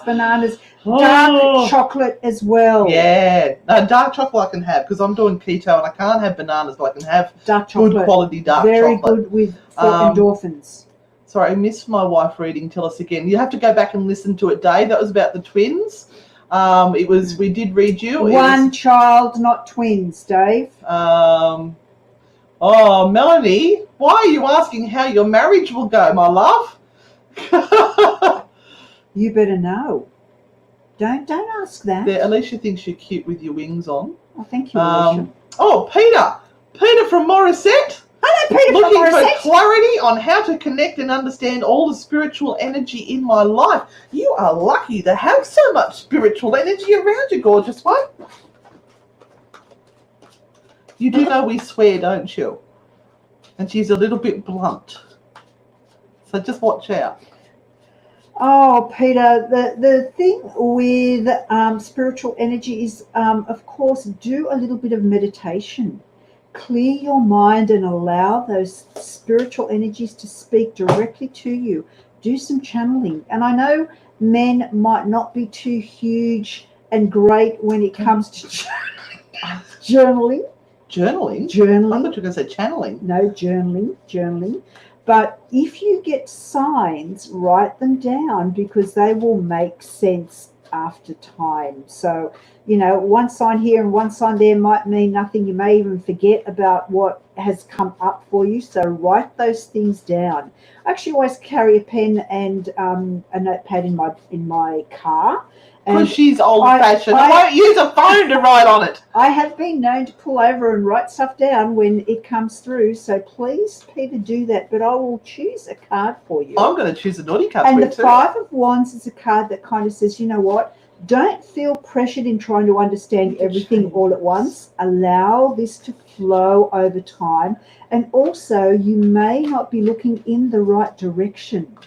[SPEAKER 1] Bananas. Dark chocolate as well.
[SPEAKER 2] Yeah, dark chocolate I can have because I'm doing keto and I can't have bananas, but I can have
[SPEAKER 1] dark chocolate.
[SPEAKER 2] Good quality dark
[SPEAKER 1] Very
[SPEAKER 2] chocolate.
[SPEAKER 1] Very good for endorphins.
[SPEAKER 2] Sorry, I missed my wife reading. Tell us again. You have to go back and listen to it, Dave. That was about the twins. We did read you.
[SPEAKER 1] One child, not twins, Dave.
[SPEAKER 2] Oh, Melanie, why are you asking how your marriage will go, my love?
[SPEAKER 1] You better know. Don't ask that.
[SPEAKER 2] There, Alicia thinks you're cute with your wings on.
[SPEAKER 1] Oh, thank you, Alicia.
[SPEAKER 2] Peter from Morissette.
[SPEAKER 1] Hello, Peter
[SPEAKER 2] Looking
[SPEAKER 1] from Morissette.
[SPEAKER 2] for clarity on how to connect and understand all the spiritual energy in my life. You are lucky to have so much spiritual energy around you, gorgeous one. You do know we swear, don't you? And she's a little bit blunt. So just watch out.
[SPEAKER 1] Oh, Peter, the thing with spiritual energy is, of course, do a little bit of meditation. Clear your mind and allow those spiritual energies to speak directly to you. Do some channeling. And I know men might not be too huge and great when it comes to journaling.
[SPEAKER 2] Journaling? I thought you were going to say channeling.
[SPEAKER 1] No, journaling. But if you get signs, write them down because they will make sense after time. So, one sign here and one sign there might mean nothing. You may even forget about what has come up for you. So write those things down. I actually always carry a pen and a notepad in my car.
[SPEAKER 2] Because she's old-fashioned. I won't use a phone to write on it.
[SPEAKER 1] I have been known to pull over and write stuff down when it comes through. So please, Peter, do that. But I will choose a card for you.
[SPEAKER 2] I'm going to choose a naughty card
[SPEAKER 1] and
[SPEAKER 2] for you
[SPEAKER 1] the
[SPEAKER 2] too.
[SPEAKER 1] Five of Wands is a card that kind of says, you know what? Don't feel pressured in trying to understand everything all at once. Allow this to flow over time. And also, you may not be looking in the right direction.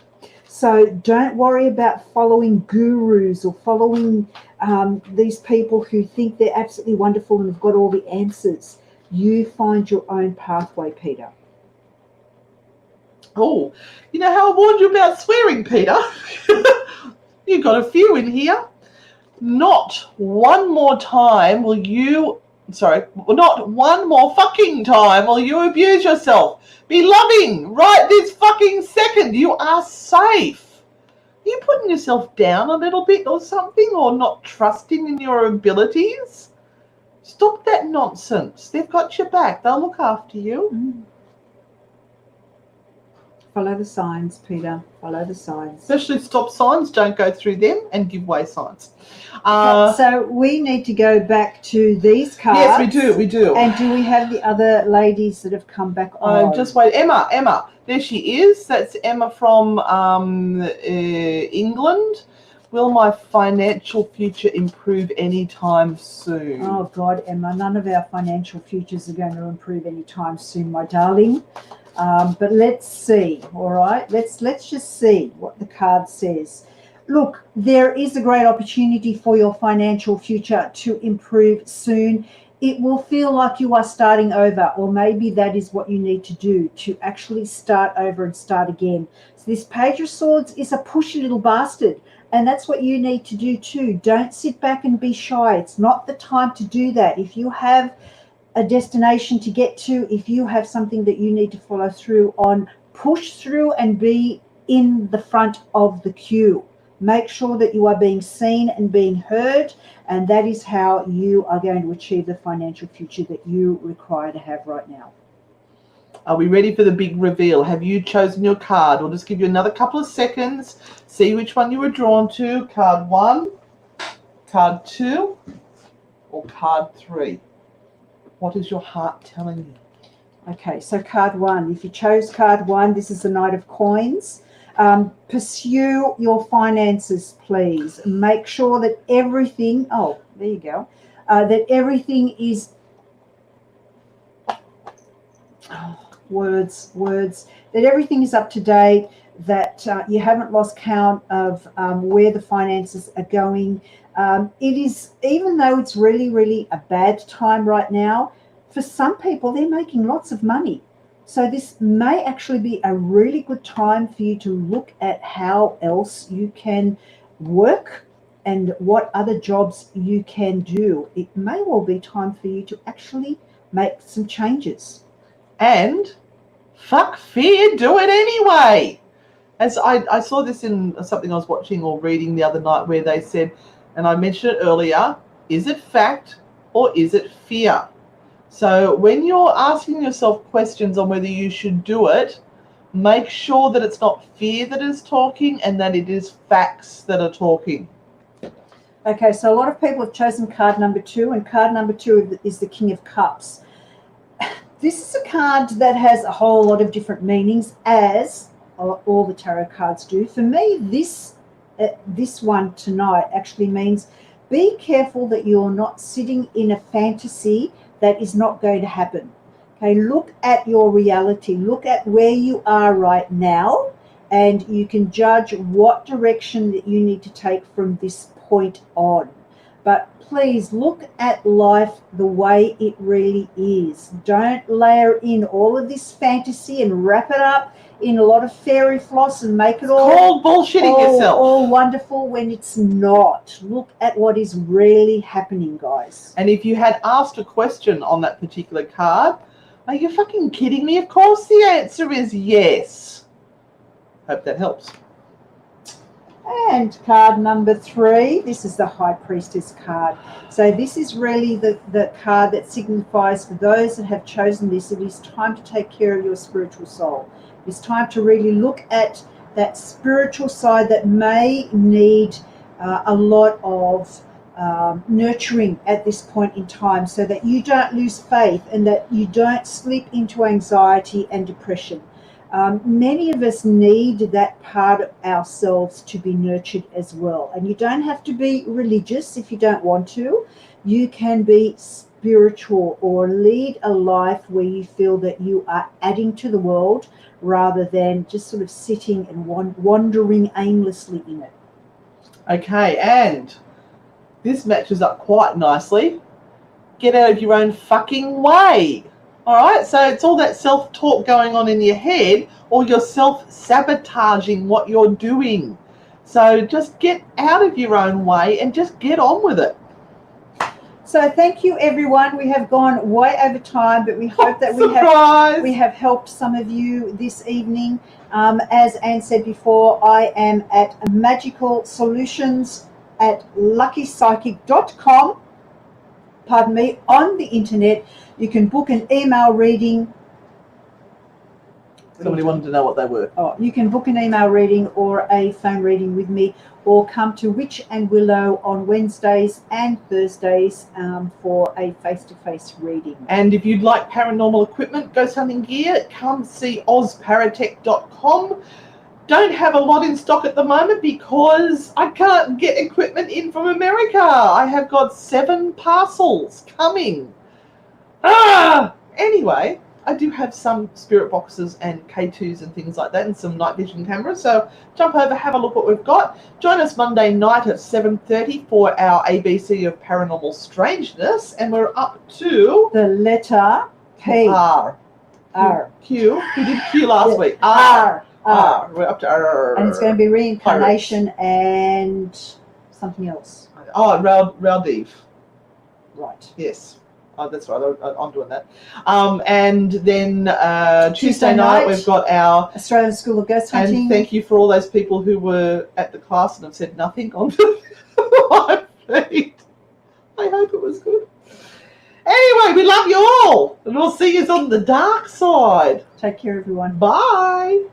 [SPEAKER 1] So don't worry about following gurus or following these people who think they're absolutely wonderful and have got all the answers. You find your own pathway, Peter.
[SPEAKER 2] Oh, you know how I warned you about swearing, Peter? You've got a few in here. Not one more time will you... Sorry, not one more fucking time will you abuse yourself. Be loving right this fucking second. You are safe. Are you putting yourself down a little bit or something, or not trusting in your abilities? Stop that nonsense. They've got your back. They'll look after you.
[SPEAKER 1] Follow the signs, Peter. Follow the signs.
[SPEAKER 2] Especially stop signs. Don't go through them, and give way signs.
[SPEAKER 1] So we need to go back to these cards.
[SPEAKER 2] Yes, we do. We do.
[SPEAKER 1] And do we have the other ladies that have come back on?
[SPEAKER 2] Just wait. Emma. There she is. That's Emma from England. Will my financial future improve anytime soon?
[SPEAKER 1] Oh, God, Emma, none of our financial futures are going to improve anytime soon, my darling. But let's see, all right? Let's just see what the card says. Look, there is a great opportunity for your financial future to improve soon. It will feel like you are starting over, or maybe that is what you need to do, to actually start over and start again. So this Page of Swords is a pushy little bastard, and that's what you need to do too. Don't sit back and be shy. It's not the time to do that. If you have a destination to get to, if you have something that you need to follow through on, push through and be in the front of the queue. Make sure that you are being seen and being heard, and that is how you are going to achieve the financial future that you require to have right now.
[SPEAKER 2] Are we ready for the big reveal? Have you chosen your card? We'll just give you another couple of seconds. See which one you were drawn to. Card 1, card 2, or card 3. What is your heart telling you?
[SPEAKER 1] Okay, so card 1. If you chose card 1, this is the Knight of Coins. Pursue your finances, please. Make sure that everything, oh, there you go, that everything is, words, that everything is up to date, that you haven't lost count of where the finances are going. It is, even though it's really, really a bad time right now, for some people, they're making lots of money. So this may actually be a really good time for you to look at how else you can work and what other jobs you can do. It may well be time for you to actually make some changes.
[SPEAKER 2] And fuck fear, do it anyway. As I saw this in something I was watching or reading the other night where they said, and I mentioned it earlier, is it fact or is it fear? So when you're asking yourself questions on whether you should do it, make sure that it's not fear that is talking and that it is facts that are talking.
[SPEAKER 1] Okay, so a lot of people have chosen card number 2, and card number 2 is the King of Cups. This is a card that has a whole lot of different meanings, as all the tarot cards do. For me, this one tonight actually means be careful that you're not sitting in a fantasy that is not going to happen. Okay, look at your reality. Look at where you are right now, and you can judge what direction that you need to take from this point on. But please look at life the way it really is. Don't layer in all of this fantasy and wrap it up in a lot of fairy floss and make it all
[SPEAKER 2] bullshitting yourself.
[SPEAKER 1] All wonderful when it's not. Look at what is really happening, guys.
[SPEAKER 2] And if you had asked a question on that particular card, are you fucking kidding me? Of course the answer is yes. Hope that helps.
[SPEAKER 1] And card number 3, this is the High Priestess card. So this is really the card that signifies for those that have chosen this, it is time to take care of your spiritual soul. It's time to really look at that spiritual side that may need a lot of nurturing at this point in time, so that you don't lose faith and that you don't slip into anxiety and depression. Many of us need that part of ourselves to be nurtured as well. And you don't have to be religious if you don't want to. You can be spiritual or lead a life where you feel that you are adding to the world rather than just sort of sitting and wandering aimlessly in it.
[SPEAKER 2] Okay, and this matches up quite nicely. Get out of your own fucking way. All right, so it's all that self-talk going on in your head, or you're self-sabotaging what you're doing. So just get out of your own way and just get on with it.
[SPEAKER 1] So thank you, everyone. We have gone way over time, but we hope that we have helped some of you this evening. As Anne said before, I am at Magical Solutions at luckypsychic.com. Pardon me, on the internet. You can book an email reading.
[SPEAKER 2] Somebody wanted to know what they were.
[SPEAKER 1] Oh, you can book an email reading or a phone reading with me, or come to Witch and Willow on Wednesdays and Thursdays for a face-to-face reading.
[SPEAKER 2] And if you'd like paranormal equipment, ghost hunting gear, come see ozparatech.com. Don't have a lot in stock at the moment because I can't get equipment in from America. I have got 7 parcels coming. Anyway, I do have some spirit boxes and K2s and things like that, and some night vision cameras. So jump over, have a look what we've got. Join us Monday night at 7:30 for our ABC of Paranormal Strangeness, and we're up to
[SPEAKER 1] the letter K.
[SPEAKER 2] R. Q. We did Q last week.
[SPEAKER 1] R.
[SPEAKER 2] We're up to R.
[SPEAKER 1] And it's going to be reincarnation and something else.
[SPEAKER 2] Oh, Raldev.
[SPEAKER 1] Right.
[SPEAKER 2] Yes. Oh, that's right. I'm doing that. And then Tuesday night we've got our
[SPEAKER 1] Australian School of Ghost Hunting.
[SPEAKER 2] And thank you for all those people who were at the class and have said nothing on the live feed. I hope it was good. Anyway, we love you all, and we'll see you on the dark side.
[SPEAKER 1] Take care, everyone.
[SPEAKER 2] Bye.